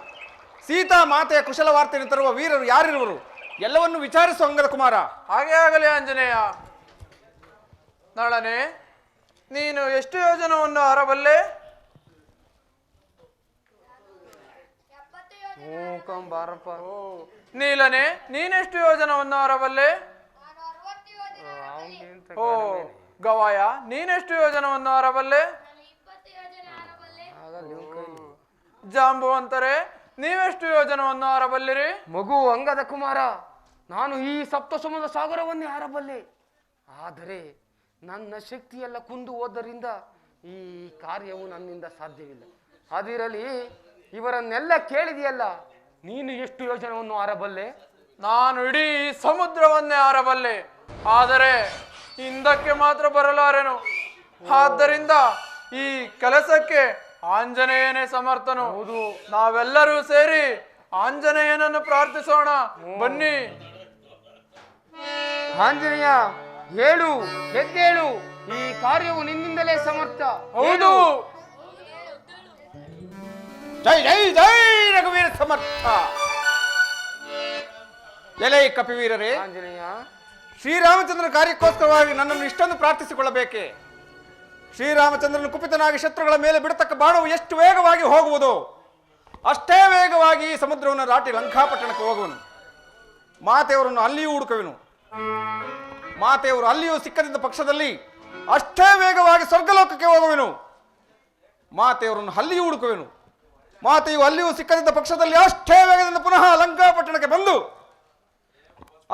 ಸೀತಾ ಮಾತೆಯ ಕುಶಲ ವಾರ್ತೆಯನ್ನು ತರುವ ವೀರರು ಯಾರಿರುವರು ಎಲ್ಲವನ್ನು ವಿಚಾರಿಸು ಅಂಗದ ಕುಮಾರ. ಹಾಗೆ ಆಗಲಿ ಆಂಜನೇಯ. ನಳನೆ, ನೀನು ಎಷ್ಟು ಯೋಜನವನ್ನು ಹರಬಲ್ಲೆ? ಬಾರಪ್ಪ. ನೀಲನೆ, ನೀನೆಷ್ಟು ಯೋಜನವನ್ನು ಹರಬಲ್ಲೆ? ಓ ಗವಾಯ, ನೀನೆಷ್ಟು ಯೋಜನವನ್ನು ಹರಬಲ್ಲೆ? ಜಾಂಬುವಂತರೆ, ನೀವೆಷ್ಟು ಯೋಜನವನ್ನು ಹಾರಬಲ್ಲಿರಿ? ಮಗು ಅಂಗದ ಕುಮಾರ, ನಾನು ಈ ಸಪ್ತ ಸಮುದ್ರ ಸಾಗರವನ್ನೇ ಹಾರಬಲ್ಲೆ. ಆದರೆ ನನ್ನ ಶಕ್ತಿಯೆಲ್ಲ ಕುಂದು ಹೋದ್ದರಿಂದ ಈ ಕಾರ್ಯವು ನನ್ನಿಂದ ಸಾಧ್ಯವಿಲ್ಲ. ಅದಿರಲಿ, ಇವರನ್ನೆಲ್ಲ ಕೇಳಿದೆಯಲ್ಲ, ನೀನು ಎಷ್ಟು ಯೋಜನವನ್ನು ಹಾರಬಲ್ಲೆ? ನಾನು ಇಡೀ ಸಮುದ್ರವನ್ನೇ ಹಾರಬಲ್ಲೆ, ಆದರೆ ಹಿಂದಕ್ಕೆ ಮಾತ್ರ ಬರಲಾರೆನು. ಆದ್ದರಿಂದ ಈ ಕೆಲಸಕ್ಕೆ ಆಂಜನೇಯನೇ ಸಮರ್ಥನು. ನಾವೆಲ್ಲರೂ ಸೇರಿ ಆಂಜನೇಯನನ್ನು ಪ್ರಾರ್ಥಿಸೋಣ, ಬನ್ನಿ. ಆಂಜನೇಯ, ಹೇಳು, ಎದ್ದೇಳು, ಈ ಕಾರ್ಯವು ನಿನ್ನಿಂದಲೇ ಸಮರ್ಥ. ಹೌದು, ಜೈ ಜೈ ಜೈ ರಘುವೀರ ಸಮರ್ಥ. ಎಲೆ ಕಪಿವೀರರೇ, ಆಂಜನೇಯ, ಶ್ರೀರಾಮಚಂದ್ರನ ಕಾರ್ಯಕ್ಕೋಸ್ಕರವಾಗಿ ನನ್ನನ್ನು ಇಷ್ಟೊಂದು ಪ್ರಾರ್ಥಿಸಿಕೊಳ್ಳಬೇಕೆ? ಶ್ರೀರಾಮಚಂದ್ರನು ಕುಪಿತನಾಗಿ ಶತ್ರುಗಳ ಮೇಲೆ ಬಿಡತಕ್ಕ ಬಾಣವು ಎಷ್ಟು ವೇಗವಾಗಿ ಹೋಗುವುದು ಅಷ್ಟೇ ವೇಗವಾಗಿ ಈ ಸಮುದ್ರವನ್ನು ದಾಟಿ ಲಂಕಾಪಟ್ಟಣಕ್ಕೆ ಹೋಗುವನು. ಮಾತೆಯವರನ್ನು ಅಲ್ಲಿಯೂ ಹುಡುಕುವೆನು. ಮಾತೆಯವರು ಅಲ್ಲಿಯೂ ಸಿಕ್ಕದಿದ್ದ ಪಕ್ಷದಲ್ಲಿ ಅಷ್ಟೇ ವೇಗವಾಗಿ ಸ್ವರ್ಗಲೋಕಕ್ಕೆ ಹೋಗುವೆನು. ಮಾತೆಯವರನ್ನು ಅಲ್ಲಿಯೂ ಹುಡುಕುವೆನು. ಮಾತೆಯು ಅಲ್ಲಿಯೂ ಸಿಕ್ಕದಿದ್ದ ಪಕ್ಷದಲ್ಲಿ ಅಷ್ಟೇ ವೇಗದಿಂದ ಪುನಃ ಲಂಕಾಪಟ್ಟಣಕ್ಕೆ ಬಂದು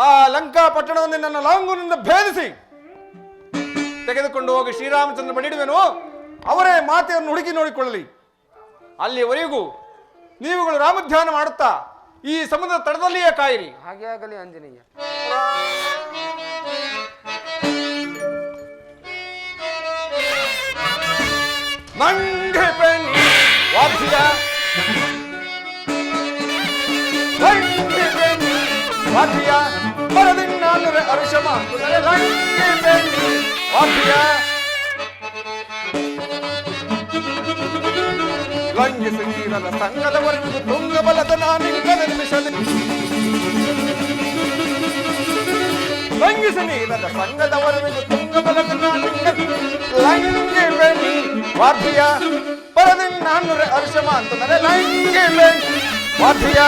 ಆ ಲಂಕಾಪಟ್ಟಣವನ್ನು ನನ್ನ ಲಾಂಗುನಿಂದ ಭೇದಿಸಿ ತೆಗೆದುಕೊಂಡು ಹೋಗಿ ಶ್ರೀರಾಮಚಂದ್ರ ಬಡಿಡುವೆನು. ಅವರೇ ಮಾತೆಯನ್ನು ಹುಡುಕಿ ನೋಡಿಕೊಳ್ಳಲಿ. ಅಲ್ಲಿಯವರೆಗೂ ನೀವುಗಳು ರಾಮಧ್ಯಾನ ಮಾಡುತ್ತಾ ಈ ಸಮುದ್ರದ ತಡದಲ್ಲಿಯೇ ಕಾಯಿರಿ. ಹಾಗೆ ಆಗಲಿ ಆಂಜನೇಯ. ಮಂಗೆ ಬೆನ್ನಿ ವಾದ್ಯ, ಮಂಗೆ ಬೆನ್ನಿ ವಾದ್ಯ, ಬರದಿನ್ನಾಲರೆ ಅರುಷಮ ಲಂಗೆ ಬೆನ್ನಿ ವಾದ್ಯ, ಲಂಘಿಸಿ ನೀರನ ಸಂಗದವರೆಗೂ ತುಂಗಬಲದ ನಾನಿಲ್ಲದ ನಿಮಿಷದಲ್ಲಿ, ಲಂಘಿಸಿ ನೀರದ ಸಂಗದವರೆಗೂ ತುಂಗಬಲದ ನಾನಿಲ್ಲದ ಲಂಗೆ ಬೆನ್ನಿ ವಾದ್ಯ, ಬರದಿನ್ನಾಲರೆ ಅರುಷಮ ಅಂತಂದರೆ ಲಂಗೆ ಬೆನ್ನಿ ವಾದ್ಯ.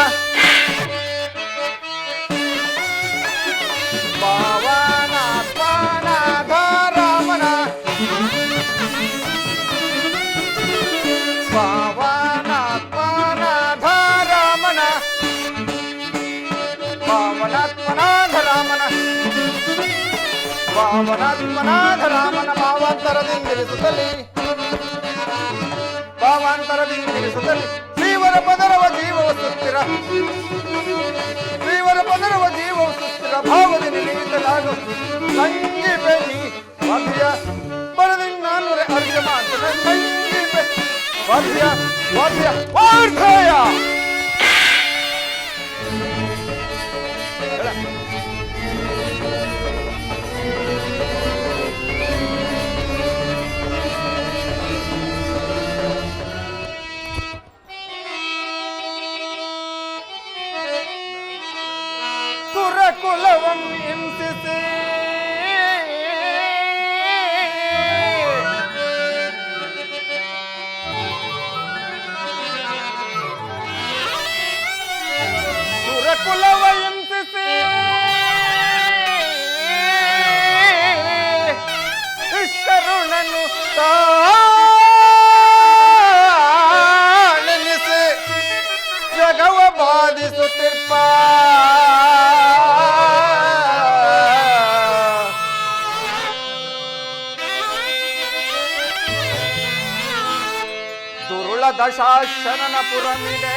ಪಾವನಾತ್ಮನಾಥ ರಾಮನ, ಪಾವನಾತ್ಮನಾಥ ರಾಮನ, ಪಾವನಾತ್ಮನಾಥ ರಾಮನ, ಪಾವನಾತ್ಮನಾಥ ರಾಮನ ಭಾವಾಂತರದಿಂದಿರಿಸುತ್ತಲಿ, ಭಾವಾಂತರದಿಂದಿರಿಸುತ್ತಲಿ ಶ್ರೀವರ ಪದರವ ಜೀವವ ಸುತ್ತಿರ, ಶ್ರೀವರ ಪದರವ ಜೀವವ ಸುತ್ತಿರ ಭಾವದಿ ನಿಲೀತಲಾಗು ಲಂಗಿ ಬೆನ್ನಿ ವಾದ್ಯ, ಬರದಿನ್ನಾಲರೆ ಅರ್ಜ ಮಾಡ್ತದೆ ಲಂಗಿ ಬೆನ್ನಿ ವಾದ್ಯ ವಾದ್ಯ ವಾರ್ಧಯ. ಸುರಕುಲವಂ ಹಿಂಸಿಸಿ ಸುರಕುಲವ ಹಿಂಸಿಸಿ ಇಷ್ಟರುಣನು ತಾಳೆನಿಸಿ ಜಗವ ಬಾಧಿಸುತ್ತಿರ್ಪ ದುರುಳ ದಶಾಶನನ ಪುರಮಿದೆ,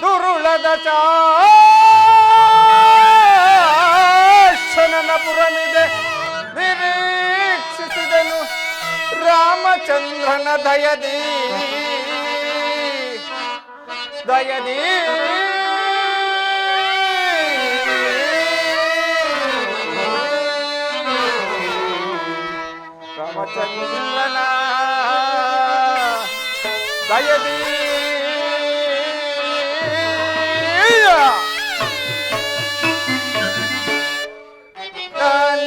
ದುರುಳ ದಶಾಶನನ ಪುರಮಿದೆ ನಿರೀಕ್ಷಿಸಿದನು ರಾಮಚಂದ್ರನ ದಯದಿ ದಯದಿ. ರಾಮಚಂದ್ರನ ದಯದಿ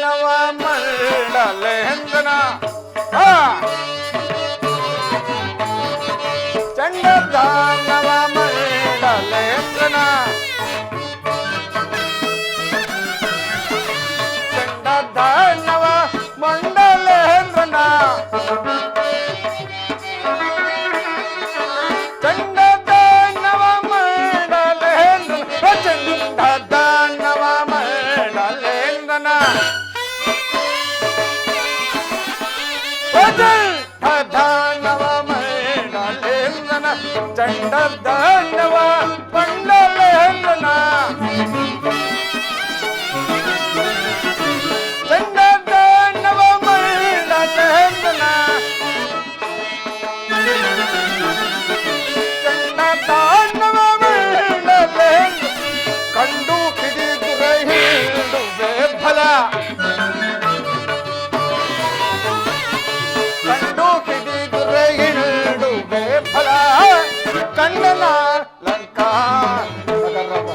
ನವ ಮಂಡಲೇಂದ್ರನ ಚಂಡದಾನವ ಮಂಡಲೇಂದ್ರನ ಚಂಡದಾನವ ಮಂಡಲೇಂದ್ರನ ಚಂಡದಾನವ ಮಂಡಲೇಂದ್ರನ ಚಂಡದಾನವ ಮಂಡಲೇಂದ್ರನ ಚಂಡದಾನವ ಮಂಡಲೇಂದ್ರನ ಚಂಡದಾನವ ಮಂಡಲೇಂದ್ರನ ಚಂಡದಾನವ ಮಂಡಲೇಂದ್ರನ ಚಂಡದಾನವ ಮಂಡಲೇಂದ್ರ ಕಂಡು ಹಿಡಿದು ಹಿಡಿದು ಫಲ ಫಲ ಕಣ್ಣನ ಲಂಕಾ ನಗರವ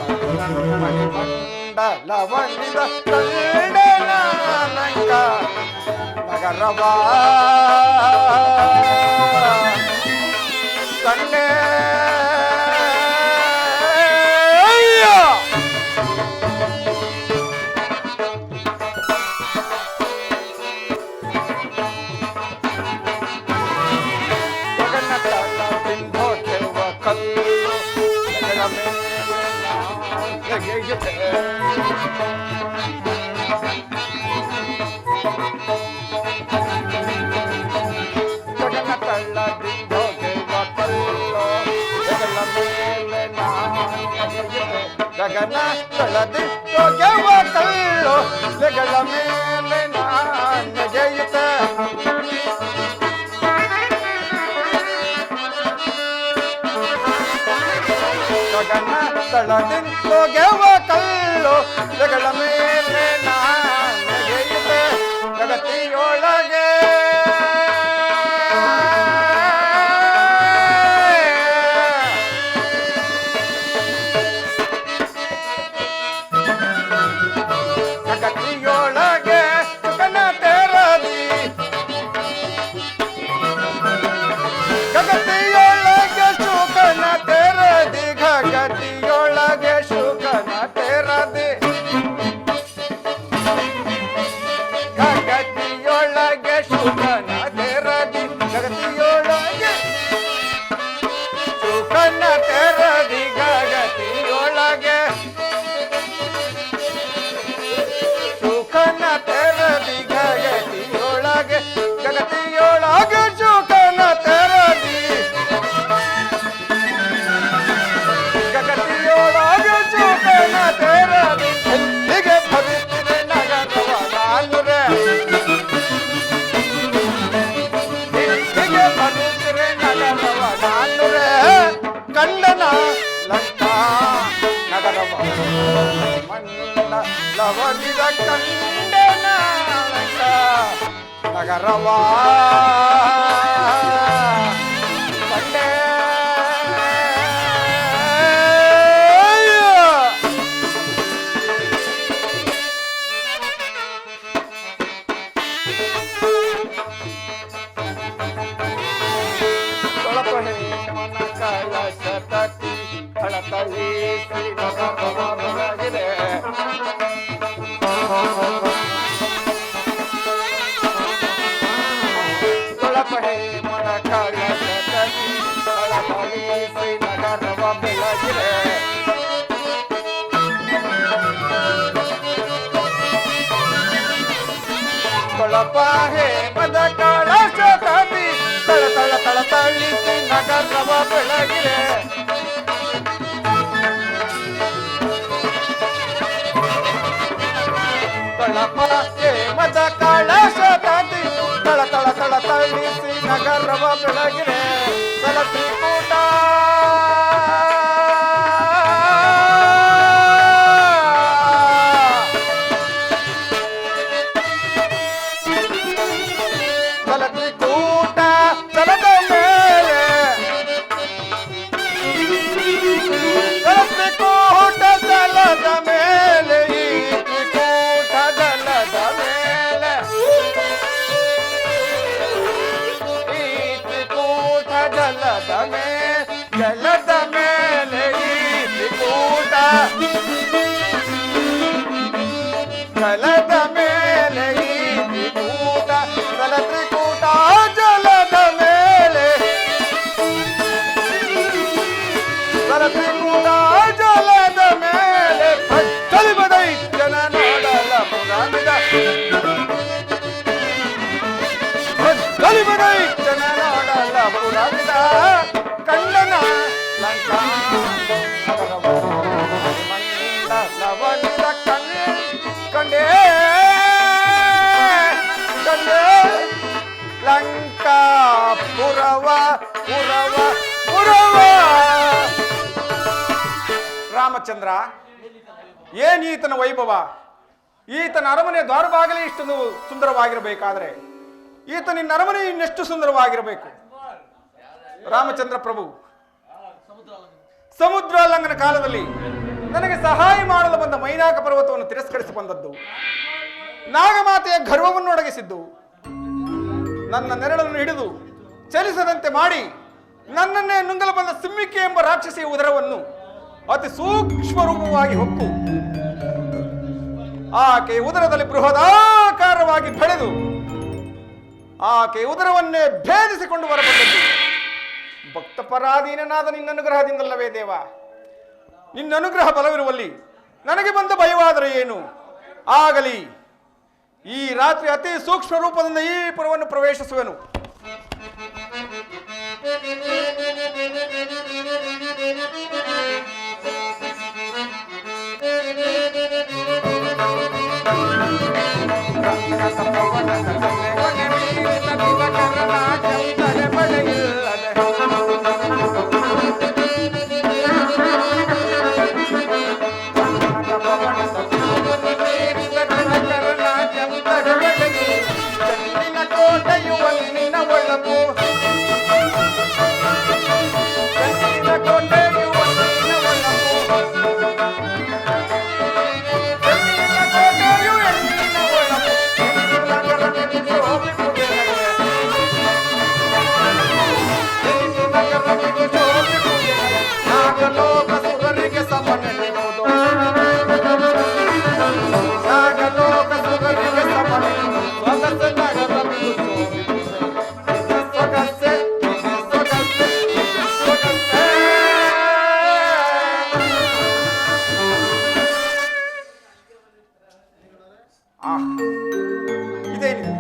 ಮಣಿಮಂಡಲವನಿದ ಕಣ್ಣನ ಲಂಕಾ ನಗರವ ಕಂಡೆ ಗಗನ ತಳದಿ ಹೋಗ್ಯವ ಕಲ್ಲು ಲೆಗಳ ಮೇಲೆ ನೆಗೆಯುತ್ತ ಗಗನ ತಳದಿ ಹೋಗ್ಯವ ಕಲ್ಲು ಲೆಗಳ ಮೇಲೆ ನೆಗೆಯುತ್ತ ಜಗತ್ತಿಯೊಳಗೆ ಜಗತ್ತಿಯೊಳಗೆ ಸುಖನ ತೆರದಿ ಜಗತ್ತಿಯೊಳಗೆ ಸುಖನ ತೆರದಿ ಜಗತ್ತಿಯೊಳಗೆ ಸುಖನ ತೆರದಿ ಜಗತ್ತಿಯೊಳಗೆ ಸುಖನ ತೆರದಿ ಜಗತ್ತಿಯೊಳಗೆ ಸುಖನ ತೆರದಿ ಜಗತ್ತಿಯೊಳಗೆ ಸುಖನ ತೆರದಿ ಜಗತ್ತಿಯೊಳಗೆ ಜಗತ್ತಿಯೊಳಗೆ ಸುಖನ ತೆರದಿ ಜಗತ್ತಿಯೊಳಗೆ ಸುಖನ ತೆರದಿ ಎಲ್ಲಿಗೆ ಭವಿಸಿದೆ ನಗರವ ನಾನುರೆ ಎಲ್ಲಿಗೆ ಭವಿಸಿದೆ ನಗರವ ನಾನುರೆ ಕಂಡನ ಲಂಕಾ ನಗರವ ಮಂಡಲವನಿದ ಕಂಡನ ಲಂಕಾ ನಗರವ ಕಂಡೆ ಮನ ಕಳಶ ತತಿ ಹಳತಳಿ ಶ್ರೀನಗರವಾಗಿದೆ ತೊಳಪಹೆ ಮನ ಕಳಶ ತತಿ ಹಳತಳಿ ಶ್ರೀನಗರವ ಬೆಳಗಿದೆ ತೊಳಪಹೆ ಮದ ಕಳಶ ತತಿ ತಳ ತಳ ತಳ ತಳಿಸಿ ನಗರವ ಬೆಳಗಿದೆ ತೊಳಪಹೆ ಮದ ಕಳಶ ತತಿ ತಳ ತಳ ತಳ ತಳಿಸಿ ನಗರವ ಬೆಳಗಿದೆ ತಲ ತ್ರಿಕೂಟ ತ್ರಿಕೂಟ ತಲದ ಮೇಲೆ ತ್ರಿಕೂಟ ತಲದ ಮೇಲೆ ಈ ತ್ರಿಕೂಟ ಜಲದ ಮೇಲೆ ಈ ತ್ರಿಕೂಟ ಜಲದ ಮೇಲೆ ಈ ತ್ರಿಕೂಟ ಜಲದ ಮೇಲೆ ಈ ತ್ರಿಕೂಟ ಜಲ ತ್ರಿಕೂಟ ಜಲದ ಮೇಲೆ ಜಲ ತ್ರಿಕೂಟ ಜಲದ ಮೇಲೆ ದೈತ್ಯನ ನೋಡಲ ಪುರಾಣಿದ ದೈತ್ಯನ ನೋಡಲ ಪುರಾಣಿದ ಕಂಡನ ಲಂಕಾ ಮಂಡಲವನಿದ ಕಂಡೇ ಕಂಡೇ ಲಂಕಾ ಪುರವ ಪುರವ ಪುರವ ರಾಮಚಂದ್ರ ಏನ್ ಈತನ ವೈಭವ ಈತನ ಅರಮನೆ ದ್ವಾರಬಾಗಲೇ ಇಷ್ಟೊಂದು ಸುಂದರವಾಗಿರಬೇಕಾದ್ರೆ ಈತ ನಿನ್ನ ಅರಮನೆ ಇನ್ನೆಷ್ಟು ಸುಂದರವಾಗಿರಬೇಕು ರಾಮಚಂದ್ರ ಪ್ರಭು, ಸಮುದ್ರಾಲಂಘನ ಕಾಲದಲ್ಲಿ ನನಗೆ ಸಹಾಯ ಮಾಡಲು ಬಂದ ಮೈನಾಕ ಪರ್ವತವನ್ನು ತಿರಸ್ಕರಿಸಿ ಬಂದದ್ದು, ನಾಗಮಾತೆಯ ಗರ್ವವನ್ನು ಒಡಗಿಸಿದ್ದು, ನನ್ನ ನೆರಳನ್ನು ಹಿಡಿದು ಚಲಿಸದಂತೆ ಮಾಡಿ ನನ್ನನ್ನೇ ನುಂಗಲು ಬಂದ ಸಿಮ್ಮಿಕೆ ಎಂಬ ರಾಕ್ಷಸಿಯ ಉದರವನ್ನು ಅತಿ ಸೂಕ್ಷ್ಮ ರೂಪವಾಗಿ ಹೊಕ್ಕು ಆಕೆ ಉದರದಲ್ಲಿ ಬೃಹದಾಕಾರವಾಗಿ ಬೆಳೆದು ಆಕೆ ಉದರವನ್ನೇ ಭೇದಿಸಿಕೊಂಡು ಬರಬಂದದ್ದು ಭಕ್ತ ಪರಾಧೀನನಾದ ನಿನ್ನ ಅನುಗ್ರಹದಿಂದಲ್ಲವೇ ದೇವ? ನಿನ್ನ ಅನುಗ್ರಹ ಬಲವಿರುವಲ್ಲಿ ನನಗೆ ಬಂದ ಭಯವಾದರೆ ಏನು ಆಗಲಿ. ಈ ರಾತ್ರಿ ಅತಿ ಸೂಕ್ಷ್ಮ ರೂಪದಿಂದ ಈ ಪುರವನ್ನು ಪ್ರವೇಶಿಸುವೆನು. ಇದೇನಿದೆ?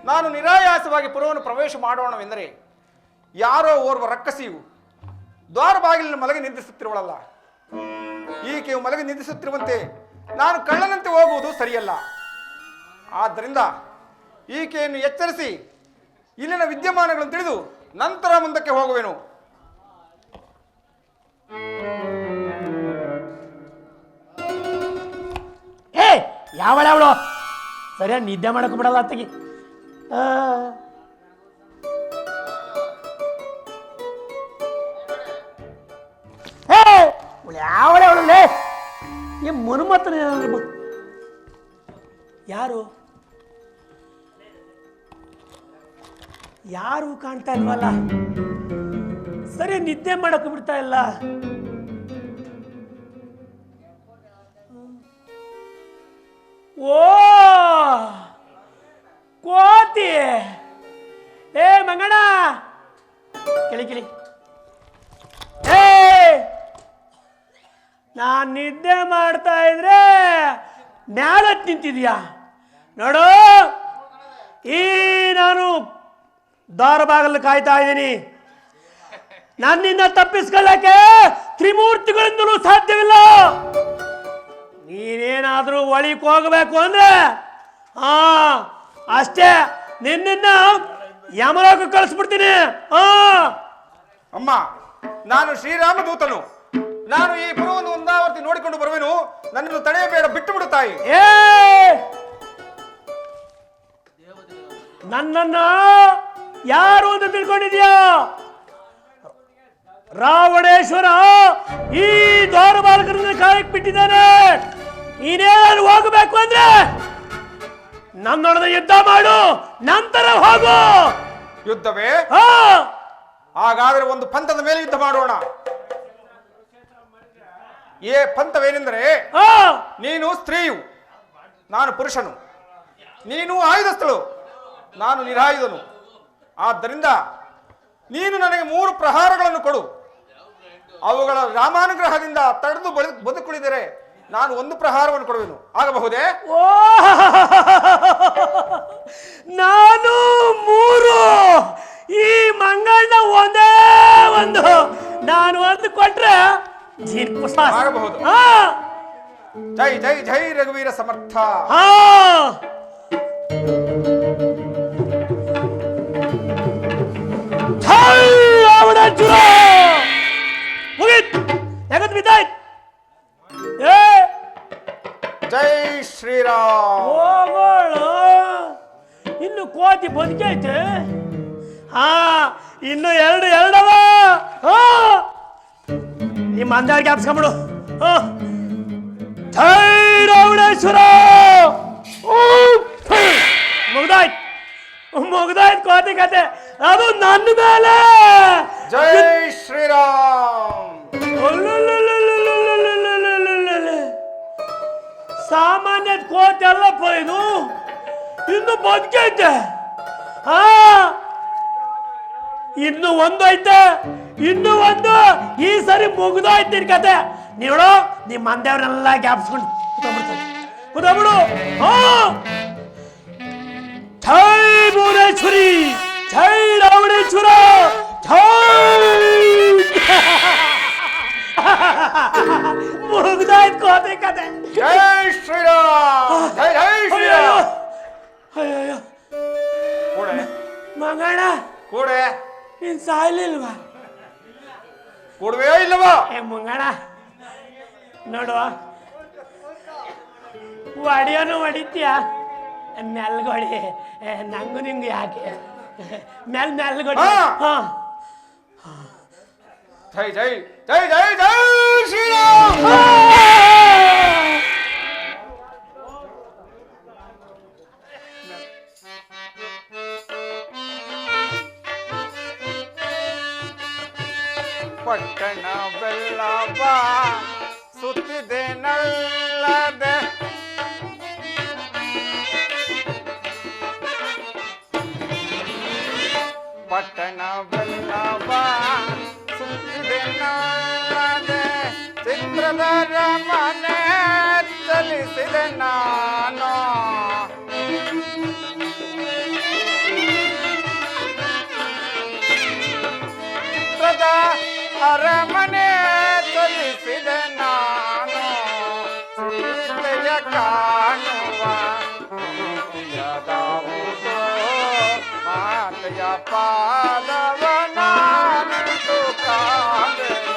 ನಾನು ನಿರಾಯಾಸವಾಗಿ ಪುರವನ್ನು ಪ್ರವೇಶ ಮಾಡೋಣವೆಂದರೆ ಯಾರೋ ಓರ್ವ ರಕ್ಕಸಿಯು ದ್ವಾರ ಬಾಗಿಲಿನ ಮಲಗಿ ನಿಂದಿಸುತ್ತಿರುವಳಲ್ಲ. ಈಕೆಯು ಮಲಗಿ ನಿಂದಿಸುತ್ತಿರುವಂತೆ ನಾನು ಕಳ್ಳನಂತೆ ಹೋಗುವುದು ಸರಿಯಲ್ಲ. ಆದ್ದರಿಂದ ಈಕೆಯನ್ನು ಎಚ್ಚರಿಸಿ ಇಲ್ಲಿನ ವಿದ್ಯಮಾನಗಳನ್ನು ತಿಳಿದು ನಂತರ ಮುಂದಕ್ಕೆ ಹೋಗುವೆನು. ಯಾವಳು ಸರಿಯಾಗಿ ನಿದ್ದೆ ಮಾಡಕ್ ಬಿಡಲ್ಲ ಅತ್ತಗಿ. ಯಾವಳೆ ಅವಳಲ್ಲೇ ಈ ಮನುಮತನ ಯಾರು ಯಾರು ಕಾಣ್ತಾ ಇಲ್ವಲ್ಲ, ಸರಿ ನಿದ್ದೆ ಮಾಡಕ್ ಬಿಡ್ತಾ ಇಲ್ಲ. ಓ ಕೋತಿ, ಏ ಮಂಗಣ ಕಿಳಿ ಕಿಳಿ. ಏ ನಾನ್ ನಿದ್ದೆ ಮಾಡ್ತಾ ಇದ್ರೆ ಮ್ಯಾಲತ್ ನಿಂತಿದ್ಯಾ ನೋಡು. ಈ ನಾನು ದ್ವಾರ ಬಾಗಲು ಕಾಯ್ತಾ ಇದ್ದೀನಿ. ನನ್ನಿಂದ ತಪ್ಪಿಸ್ಕೊಳ್ಳಕ್ಕೆ ತ್ರಿಮೂರ್ತಿಗಳಿಂದಲೂ ಸಾಧ್ಯವಿಲ್ಲ. ನೀನೇನಾದ್ರೂ ಒಳಿಕ್ ಹೋಗಬೇಕು ಅಂದ್ರೆ ಅಷ್ಟೇ, ನಿನ್ನ ಯಮಲೋಕ ಕಳಿಸ್ಬಿಡ್ತೀನಿ. ಅಮ್ಮ, ನಾನು ಶ್ರೀರಾಮದೂತನು. ನಾನು ಈ ಪುರವನ್ನು ಒಂದಾವರ್ತಿ ನೋಡಿಕೊಂಡು ಬರುವೆನು. ನನ್ನನ್ನು ತಡೆಯಬೇಡ, ಬಿಟ್ಟು ಬಿಡು ತಾಯಿ. ಏ ನನ್ನನ್ನ ಯಾರು ಅಂತ ತಿಳ್ಕೊಂಡಿದ್ಯಾ? ರಾವಣೇಶ್ವರ ಈ ದ್ವಾರ ಬಾಲಕರನ್ನ ಕಾಯಕ್ ಬಿಟ್ಟಿದ್ದಾನೆ. ನೀನೇನಾದ್ರು ಹೋಗಬೇಕು ಅಂದ್ರೆ ನನ್ನೊಡನೆ ಯುದ್ಧ ಮಾಡು, ನಂತರ ಹೋಗು. ಯುದ್ಧವೇ? ಹಾಗಾದ್ರೆ ಒಂದು ಪಂಥದ ಮೇಲೆ ಯುದ್ಧ ಮಾಡೋಣ. ಪಂಥವೇನೆಂದರೆ, ನೀನು ಸ್ತ್ರೀಯು, ನಾನು ಪುರುಷನು. ನೀನು ಆಯುಧಸ್ಥಳು, ನಾನು ನಿರಾಯುಧನು. ಆದ್ದರಿಂದ ನೀನು ನನಗೆ 3 ಪ್ರಹಾರಗಳನ್ನು ಕೊಡು. ಅವುಗಳ ರಾಮಾನುಗ್ರಹದಿಂದ ತಡೆದು ಬದುಕುಳಿದರೆ ನಾನು 1 ಪ್ರಹಾರವನ್ನು ಕೊಡುವೆನು. ಆಗಬಹುದೇ? ಓ ನಾನು 3, ಈ ಮಂಗಣ್ಣ ಒಂದೇ ಒಂದು. ನಾನು ಒಂದು ಕೊಟ್ರೆ ಆಗಬಹುದು. ಜೈ ಜೈ ಜೈ ರಘುವೀರ ಸಮರ್ಥ. ಜೈ ಶ್ರೀರಾಮ್. ಇನ್ನು ಕೋತಿ ಬದುಕೈತೆ. ಇನ್ನು ಎರಡವ ನಿಮ್ಮ ಅಂದಾಜ್ ಜ್ಞಾಪಿಸ್ಕೊಂಬಿಡು. ಜೈ ರಾವಣೇಶ್ವರ. ಮುಗ್ದಾಯ್ತು ಕೋತಿ ಕತೆ. ಅದು ನನ್ನ ಮೇಲೆ. ಜೈ ಶ್ರೀರಾಮ್. ಸಾಮಾನ್ಯ ಕೋತಿ ಅಲ್ಲಪ್ಪ ಇದು, ಇನ್ನು ಬದುಕೈತೆ. ಇನ್ನು ಒಂದು ಐತೆ, ಇನ್ನು ಒಂದು. ಈ ಸರಿ ಮುಗ್ದೋಯ್ತಿನ ಕತೆ. ನೀವಳು ನಿಮ್ಮ ಮಂದೇವ್ರನ್ನೆಲ್ಲ ಗ್ಯಾಪ್ಸ್ಕೊಂಡು ಕೂತ್ಬಿಡು. ಜೈ ಭುವನೇಶ್ವರಿ, ಜೈ ರಾವಣೇಶ್ವರ, ಮುಗ್ದಾಯ್ತು ಕೋತಿ ಕತೆ. ಜೈ ಶ್ರೀರಾಮ್. ಜೈ ಜೈ ಶ್ರೀರಾಮ್. ಅಯ್ಯೋ ಕೂಡೆ ಮಂಗಣ್ಣ, ಕೂಡೆ ನೀನ್ ಸಾಯ್ಲಿಲ್ವಾ? ಕೂಡುವೆಯೋ ಇಲ್ಲವಾ? ಮಂಗಣ್ಣ ನೋಡುವ, ಹೊಡಿಯೋನು ಹೊಡಿತೀಯ, ಮೆಲ್ಗೊಡಿ. ನಂಗು ನಿಮ್ಗೆ ಯಾಕೆ ಮೆಲ್ಗೊಡಿ. ಜೈ ಜೈ ಜೈ ಜೈ ಜೈ ಶ್ರೀರಾಮ್. ಪಟ್ಟಣ ಬೆಲ್ಲವ ಸುತ್ತಿದೆ ನಲ್ಲದೆ, ಪಟ್ಟಣ ಬೆಲ್ಲವ ಸುತ್ತಿದೆ ನಲ್ಲದೆ, ಚಿತ್ರದರ ಮನೆ ಚಲಿಸಿದೆ ನಾನು. ಚಿತ್ರದ ಅರಮನೆ ಚಲಿಸಿದೆ ನಾನು, ಸೀತೆಯ ಕಾಣುವ ಪ್ರೀತಿಯದಾವುದೋ, ಮಾತೆಯ ಪಾದವನಾನಿತು ಕಾಣೆನು,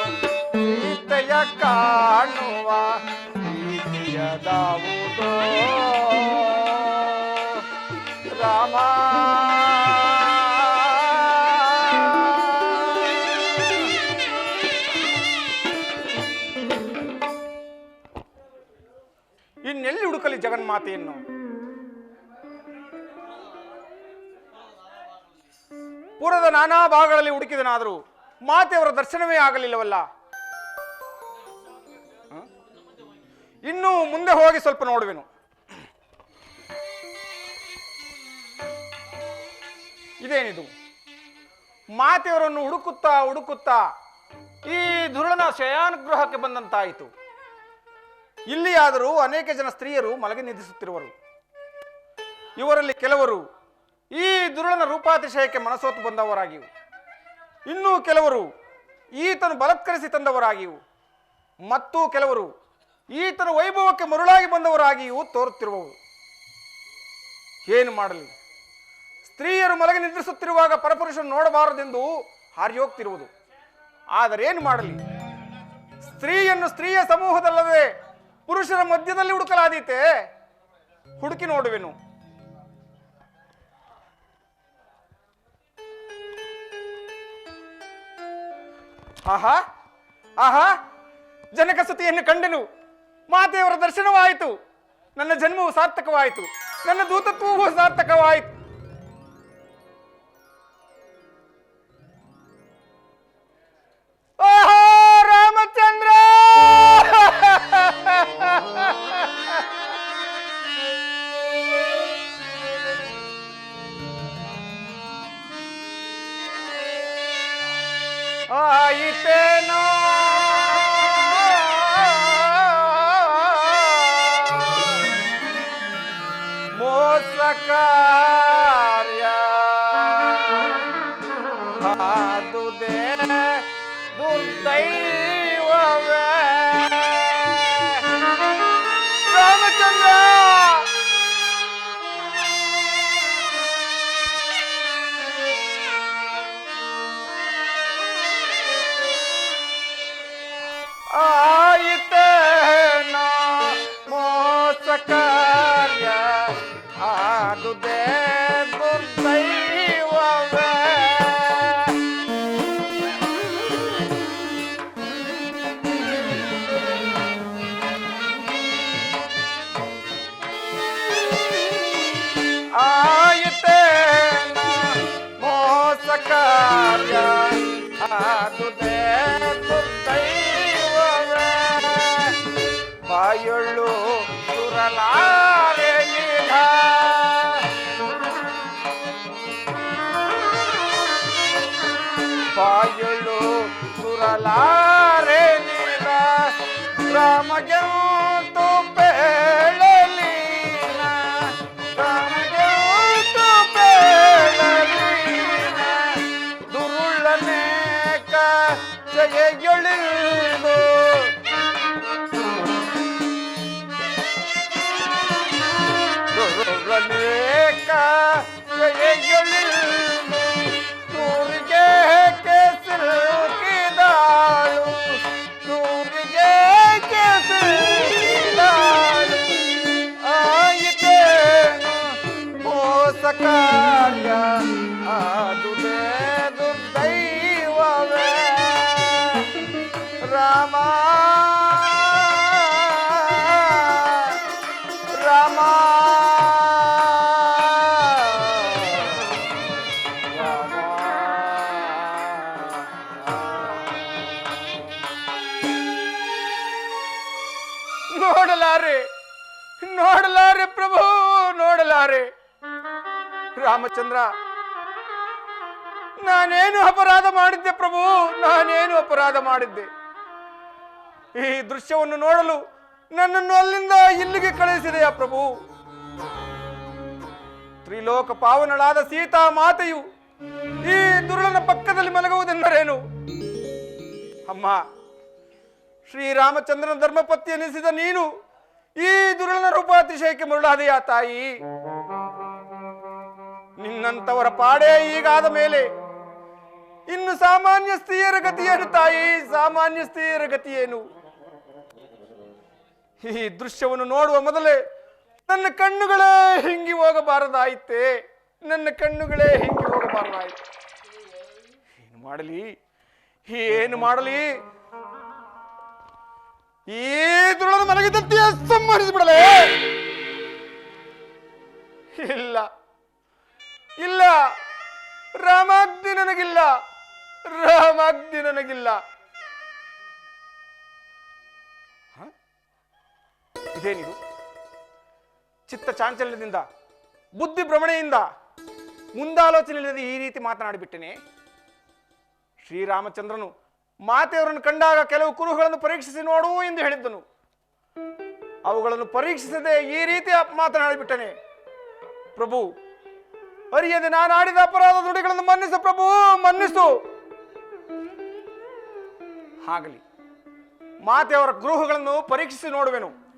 ಸೀತೆಯ ಕಾಣುವ ಪ್ರೀತಿಯದಾವುದೋ ರಾಮ. ಇನ್ನೆಲ್ಲಿ ಹುಡುಕಲಿ ಜಗನ್ಮಾತೆಯನ್ನು? ಪುರದ ನಾನಾ ಭಾಗಗಳಲ್ಲಿ ಹುಡುಕಿದನಾದರೂ ಮಾತೆಯವರ ದರ್ಶನವೇ ಆಗಲಿಲ್ಲವಲ್ಲ. ಇನ್ನು ಮುಂದೆ ಹೋಗಿ ಸ್ವಲ್ಪ ನೋಡುವೆನು. ಇದೇನಿದು? ಮಾತೆಯವರನ್ನು ಹುಡುಕುತ್ತಾ ಹುಡುಕುತ್ತಾ ಈ ದುರುಳನ ಶಯಾನುಗೃಹಕ್ಕೆ ಬಂದಂತಾಯಿತು. ಇಲ್ಲಿಯಾದರೂ ಅನೇಕ ಜನ ಸ್ತ್ರೀಯರು ಮಲಗಿ ನಿಧಿಸುತ್ತಿರುವರು. ಇವರಲ್ಲಿ ಕೆಲವರು ಈ ದುರುಳನ ರೂಪಾತಿಶಯಕ್ಕೆ ಮನಸೋತು ಬಂದವರಾಗಿಯೂ, ಇನ್ನೂ ಕೆಲವರು ಈತನು ಬಲತ್ಕರಿಸಿ ತಂದವರಾಗಿಯೂ, ಮತ್ತು ಕೆಲವರು ಈತನ ವೈಭವಕ್ಕೆ ಮರುಳಾಗಿ ಬಂದವರಾಗಿಯೂ ತೋರುತ್ತಿರುವವು. ಏನು ಮಾಡಲಿ? ಸ್ತ್ರೀಯರು ಮಲಗಿ ನಿದ್ರಿಸುತ್ತಿರುವಾಗ ಪರಪುರುಷನು ನೋಡಬಾರದೆಂದು ಹಾರಿಯೋಗ್ತಿರುವುದು. ಆದರೇನು ಮಾಡಲಿ? ಸ್ತ್ರೀಯನ್ನು ಸ್ತ್ರೀಯ ಸಮೂಹದಲ್ಲದೆ ಪುರುಷರ ಮಧ್ಯದಲ್ಲಿ ಹುಡುಕಲಾದೀತೆ. ಹುಡುಕಿ ನೋಡುವೆನು. ಆಹಾ ಆಹಾ, ಜನಕಸುತಿಯನ್ನು ಕಂಡೆನು. ಮಾತೆಯವರ ದರ್ಶನವಾಯಿತು. ನನ್ನ ಜನ್ಮವು ಸಾರ್ಥಕವಾಯಿತು, ನನ್ನ ದೂತತ್ವವೂ ಸಾರ್ಥಕವಾಯಿತು. ಆಹಾ ರಾಮಚಂದ್ರ! ಆಯಿತೇನೋ ಮೋಸ ಕಾರ್ಯ, ಆದುದೇ ದುರ್ದೈವವೇ. ರಾಮಚಂದ್ರ! ಆಯಿತೇನೋ ಮೋಸ ಕಾರ್ಯ, ಆದುದೇ ದುರ್ದೈವವೇ. ಆದುದೇ ದುರ್ದೈವವೇ ಬಾಯೊಳ್ಳು ಸುರಲಾರೆ ನಿಧ ಬಾಯೊಳ್ಳು ಸುರಲಾರೆ ನಿಧ ರಾಮಗೆಂತು ಬೇಳಲೀನ ರಾಮಗೆಂತು ಬೇಳಲೀನ ದುರುಳನೇಕ ಜಯಗೊಳಿದು ದುರುಳನೇಕ ಜಯಗೊಳಿದು ಸೂರಿಗೆ ಕೆಸರುಕಿದಾಳು ಸೂರಿಗೆ ಕೆಸರುಕಿದಾಳು ಆಯಿತೇನು ಮೋಸ ಕಾರ್ಯ ಆದುದೇ ದುರ್ದೈವವೇ ರಾಮ ರಾಮ ನೋಡಲಾರೆ ನೋಡಲಾರೆ ಪ್ರಭು ನೋಡಲಾರೆ ರಾಮಚಂದ್ರ ನಾನೇನು ಅಪರಾಧ ಮಾಡಿದ್ದೆ ಪ್ರಭು ನಾನೇನು ಅಪರಾಧ ಮಾಡಿದ್ದೆ ಈ ದೃಶ್ಯವನ್ನು ನೋಡಲು ನನ್ನನ್ನು ಅಲ್ಲಿಂದ ಇಲ್ಲಿಗೆ ಕಳುಹಿಸಿದೆಯಾ ಪ್ರಭು ತ್ರಿಲೋಕ ಪಾವನಳಾದ ಸೀತಾ ಮಾತೆಯು ಈ ದುರುಳನ ಪಕ್ಕದಲ್ಲಿ ಮಲಗುವುದೆಂದರೇನು ಅಮ್ಮ ಶ್ರೀರಾಮಚಂದ್ರನ ಧರ್ಮಪತ್ನಿ ಎನಿಸಿದ ನೀನು ಈ ದುರುಳನ ರೂಪಾತಿಶಯಕ್ಕೆ ಮರುಳಾದೆಯಾ ತಾಯಿ ನಿನ್ನಂತವರ ಪಾಡೇ ಈಗಾದ ಮೇಲೆ ಇನ್ನು ಸಾಮಾನ್ಯ ಸ್ತ್ರೀಯರ ಗತಿಯೇನು ತಾಯಿ ಸಾಮಾನ್ಯ ಸ್ತ್ರೀಯರ ಗತಿಯೇನು ಈ ದೃಶ್ಯವನ್ನು ನೋಡುವ ಮೊದಲೇ ನನ್ನ ಕಣ್ಣುಗಳೇ ಹಿಂಗಿ ಹೋಗಬಾರದಾಯಿತೆ ನನ್ನ ಕಣ್ಣುಗಳೇ ಹಿಂಗಿ ಹೋಗಬಾರದಾಯಿತು ಏನು ಮಾಡಲಿ ಈ ದುರುಳನ ಮಲಗಿದಂತೆ ಸಂಹರಿಸಿಬಿಡಲೇ ಇಲ್ಲ ಇಲ್ಲ ರಾಮಾಗ್ನಿ ನನಗಿಲ್ಲ ರಾಮಾಗ್ನಿ ನನಗಿಲ್ಲ ಇದೇನಿದು ಚಿತ್ತ ಚಾಂಚಲ್ಯದಿಂದ ಬುದ್ಧಿ ಭ್ರಮಣೆಯಿಂದ ಮುಂದಾಲೋಚನೆಯಿಲ್ಲದೆ ಈ ರೀತಿ ಮಾತನಾಡಿಬಿಟ್ಟೆನೆ ಶ್ರೀರಾಮಚಂದ್ರನು ಮಾತೆಯವರನ್ನು ಕಂಡಾಗ ಕೆಲವು ಕುರುಹುಗಳನ್ನು ಪರೀಕ್ಷಿಸಿ ನೋಡು ಎಂದು ಹೇಳಿದ್ದನು ಅವುಗಳನ್ನು ಪರೀಕ್ಷಿಸದೆ ಈ ರೀತಿ ಮಾತನಾಡಿಬಿಟ್ಟನೆ ಪ್ರಭು ಅರಿಯದೆ ನಾನು ಆಡಿದ ಅಪರಾಧ ನುಡಿಗಳನ್ನು ಮನ್ನಿಸು ಪ್ರಭು ಮನ್ನಿಸು ಆಗಲಿ ಮಾತೆಯವರ ಗೃಹಗಳನ್ನು ಪರೀಕ್ಷಿಸಿ ನೋಡುವೆನು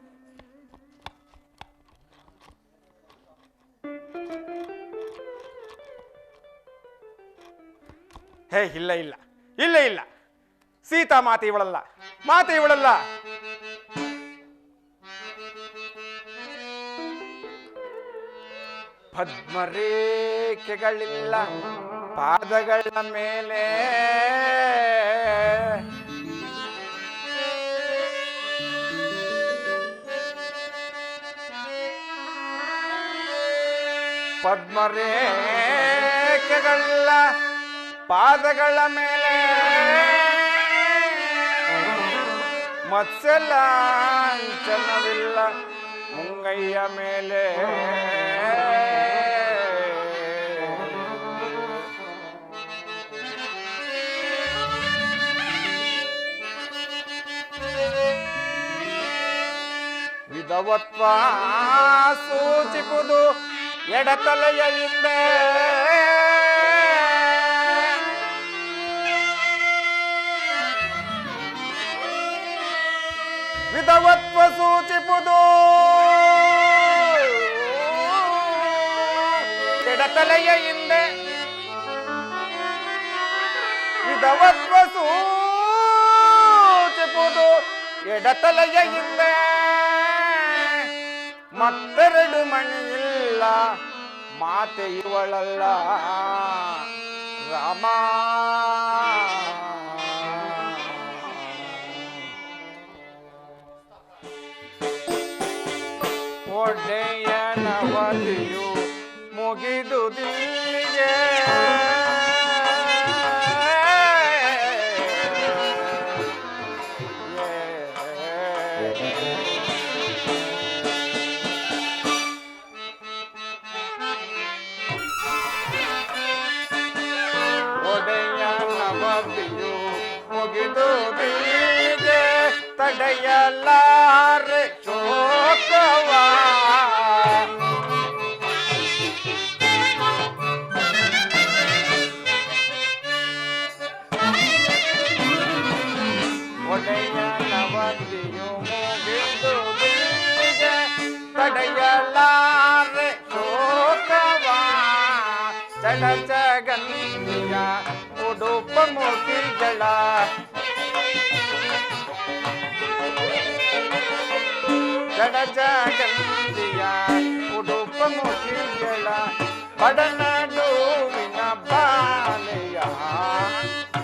ಹೇ ಇಲ್ಲ ಇಲ್ಲ ಇಲ್ಲ ಇಲ್ಲ ಸೀತಾ ಮಾತೆ ಇವಳಲ್ಲ ಮಾತೆ ಇವಳಲ್ಲ ಪದ್ಮರೇಖೆಗಳಿಲ್ಲ ಪಾದಗಳ ಮೇಲೆ ಪದ್ಮರೇಖೆಗಳಿಲ್ಲ ಪಾದಗಳ ಮೇಲೆ ಮತ್ಸ್ಯಲಾಂಛನವಿಲ್ಲ ಮುಂಗೈಯ ಮೇಲೆ ವಿಧವತ್ವ ಸೂಚಿಪುದು ಎಡತಲೆಯ ಹಿಂದೆ ವಿಧವತ್ವ ಸೂಚಿಪುದು ಎಡತಲೆಯ ಹಿಂದೆ ವಿಧವತ್ವ ಸೂಚಿಪುದು ಎಡತಲೆಯ ಹಿಂದೆ ಮತ್ತೆರಡು ಮಣಿಯಿಲ್ಲ ಮಾತೆ ಇವಳಲ್ಲ ರಾಮ ಒಡೆಯನವಧಿಯು ಮುಗಿದುದಿಲ್ಲಿಗೆ ಮುಗಿದು ಬೀಗೆ ತಡೆಯಲಾರೆ ಶೋಕವ ಒಡೆಯನ ವಂದಿಯು ಮುಗಿದು ಬೀಗೆ ತಡೆಯಲಾರೆ ಶೋಕವ ಜಡ ಜಗನ್ನಿಯ ಉಡುಪ ಮುಗಿಗಳ ಜಡ ಜಗನ್ನಿಯ ಉಡುಪ ಮುಗಿಗಳ ಬಡನಡುವಿನ ಬಾಲೆಯ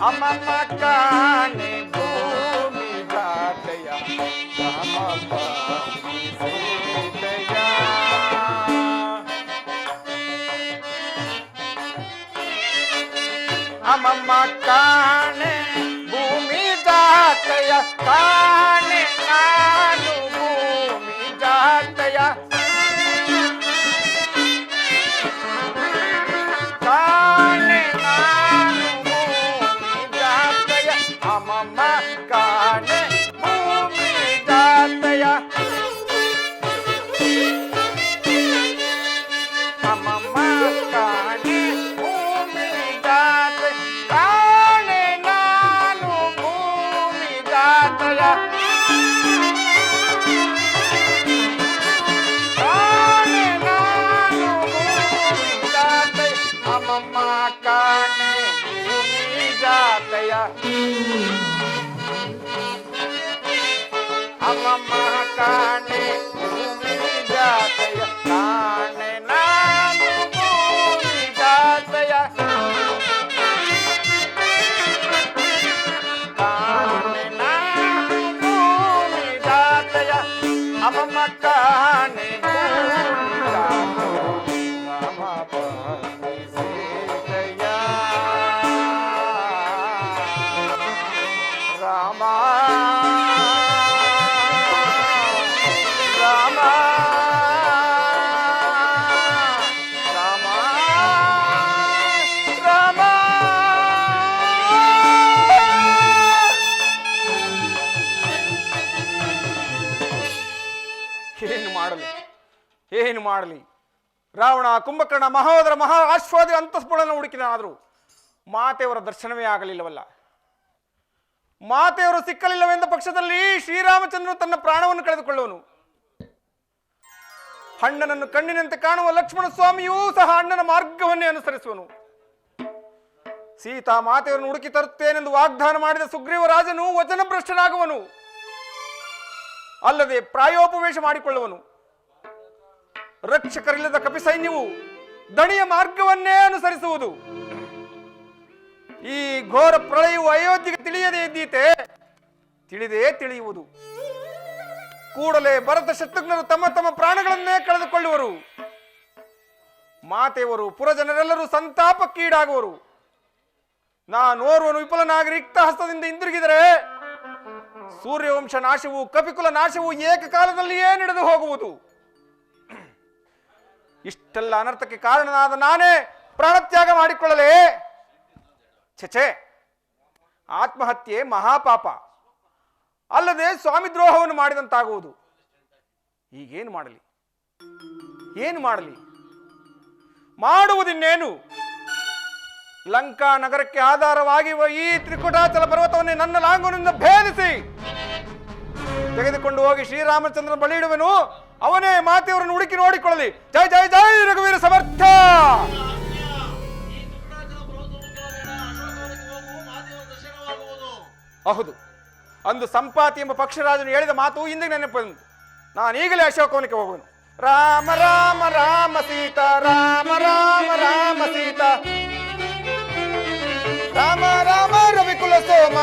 ಅಮ್ಮಮ್ಮ ಕಾಣೆ ಭೂಮಿ ಜಾತೆಯ ರಾಮಪ್ಪ ಸೀತೆಯ ಅಮ್ಮಮ್ಮ ಕಾಣೆ ಭೂಮಿ ಜಾತೆಯ ಕಾಣೆ ನಾನು ಭೂಮಿ ಜಾತೆಯ ಕಾಣೆ ನಾನು ಭೂಮಿ ಜಾತೆಯ ಅಮ್ಮಮ್ಮ ಕಾಣೆ ಭೂಮಿ ಜಾತೆಯ ಅಮ್ಮಮ್ಮ ಕಾಣೆ ಭೂಮಿ ಜಾತೆ ಕಾಣೆ ನಾನು ಭೂಮಿ ಜಾತೆಯ ಕಾಣೆ ನಾನು ಭೂಮಿ ಜಾತೆ ಅಮ್ಮಮ್ಮ ಕಾಣೆ ಭೂಮಿ ಜಾತೆಯ ಅಮ್ಮಮ್ಮ ಕಾಣೆ ಭೂಮಿ ಜಾತೆಯ ಕಾಣೆ ನಾನು ಭೂಮಿ ಜಾತೆಯ ಕಾಣೆ ನಾನು ಭೂಮಿ ಜಾತೆಯ ಅಮ್ಮಮ್ಮ ಕಾಣೆ ಭೂಮಿ ಜಾತೆಯ ರಾಮಪ್ಪ ಸೀತೆಯ ರಾಮ ರಾಮ ರಾಮ ರಾಮ ಏನು ಮಾಡಲಿ ರಾವಣ ಕುಂಭಕರ್ಣ ಮಹೋದರ ಮಹಾ ಆಶ್ವಾದಿ ಅಂತಸ್ಫುಳನ ಹುಡುಕಿದನಾದರೂ ಮಾತೆಯವರ ದರ್ಶನವೇ ಆಗಲಿಲ್ಲವಲ್ಲ. ಮಾತೆಯವರು ಸಿಕ್ಕಲಿಲ್ಲವೆಂದ ಪಕ್ಷದಲ್ಲಿ ಶ್ರೀರಾಮಚಂದ್ರನು ತನ್ನ ಪ್ರಾಣವನ್ನು ಕಳೆದುಕೊಳ್ಳುವನು. ಅಣ್ಣನನ್ನು ಕಣ್ಣಿನಂತೆ ಕಾಣುವ ಲಕ್ಷ್ಮಣ ಸ್ವಾಮಿಯೂ ಸಹ ಅಣ್ಣನ ಮಾರ್ಗವನ್ನೇ ಅನುಸರಿಸುವನು. ಸೀತಾ ಮಾತೆಯವರನ್ನು ಹುಡುಕಿ ತರುತ್ತೇನೆಂದು ವಾಗ್ದಾನ ಮಾಡಿದ ಸುಗ್ರೀವ ರಾಜನು ವಚನಭ್ರಷ್ಟನಾಗುವನು, ಅಲ್ಲದೆ ಪ್ರಾಯೋಪವೇಶ ಮಾಡಿಕೊಳ್ಳುವನು. ರಕ್ಷಕರಿಲ್ಲದ ಕಪಿ ಸೈನ್ಯವು ದಣಿಯ ಮಾರ್ಗವನ್ನೇ ಅನುಸರಿಸುವುದು. ಈ ಘೋರ ಪ್ರಳಯವು ಅಯೋಧ್ಯೆಗೆ ತಿಳಿಯದೇ ಇದ್ದೀತೆ, ತಿಳಿದೇ ತಿಳಿಯುವುದು. ಕೂಡಲೇ ಭರತ ಶತ್ರುಘ್ನರು ತಮ್ಮ ತಮ್ಮ ಪ್ರಾಣಗಳನ್ನೇ ಕಳೆದುಕೊಳ್ಳುವರು. ಮಾತೆಯವರು ಪುರಜನರೆಲ್ಲರೂ ಸಂತಾಪಕ್ಕೀಡಾಗುವರು. ನಾನೋರ್ವನು ವಿಫಲನಾಗಿ ರಿಕ್ತ ಹಸ್ತದಿಂದ ಹಿಂದಿರುಗಿದರೆ ಸೂರ್ಯವಂಶ ನಾಶವು ಕಪಿಕುಲ ನಾಶವು ಏಕಕಾಲದಲ್ಲಿಯೇ ನಡೆದು ಹೋಗುವುದು. ಇಷ್ಟೆಲ್ಲ ಅನರ್ಥಕ್ಕೆ ಕಾರಣನಾದ ನಾನೇ ಪ್ರಾಣತ್ಯಾಗ ಮಾಡಿಕೊಳ್ಳಲೇ? ಛೆ, ಆತ್ಮಹತ್ಯೆ ಮಹಾಪಾಪ, ಅಲ್ಲದೆ ಸ್ವಾಮಿ ದ್ರೋಹವನ್ನು ಮಾಡಿದಂತಾಗುವುದು. ಈಗೇನು ಮಾಡಲಿ? ಏನು ಮಾಡಲಿ? ಮಾಡುವುದಿನ್ನೇನು? ಲಂಕಾ ನಗರಕ್ಕೆ ಆಧಾರವಾಗಿರುವ ಈ ತ್ರಿಕುಟಾಚಲ ಪರ್ವತವನ್ನೇ ನನ್ನ ಲಾಂಗುನಿಂದ ಭೇದಿಸಿ ತೆಗೆದುಕೊಂಡು ಹೋಗಿ ಶ್ರೀರಾಮಚಂದ್ರನ ಬಳಿ ಇಡುವೆನು. ಅವನೇ ಮಾತೆಯವರನ್ನು ಹುಡುಕಿ ನೋಡಿಕೊಳ್ಳಲಿ. ಜೈ ಜೈ ಜೈ ರಘುವೀರ ಸಮರ್ಥ. ಹೌದು, ಅಂದು ಸಂಪಾತಿ ಎಂಬ ಪಕ್ಷರಾಜನು ಹೇಳಿದ ಮಾತು ಇಂದಿಗೆ ನೆನಪು. ನಾನು ಈಗಲೇ ಅಶೋಕವನಕ್ಕೆ ಹೋಗುವನು. ರಾಮ ರಾಮ ರಾಮ ಸೀತಾ, ರಾಮ ರಾಮ ರಾಮ ಸೀತಾ, ರಾಮ ರಾಮ ರವಿಕುಲ ಸೋಮ,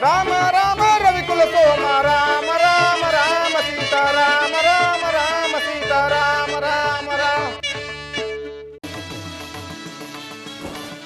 ರಾಮ ರಾಮ ರವಿಕುಲ ಸೋಮ, ರಾಮ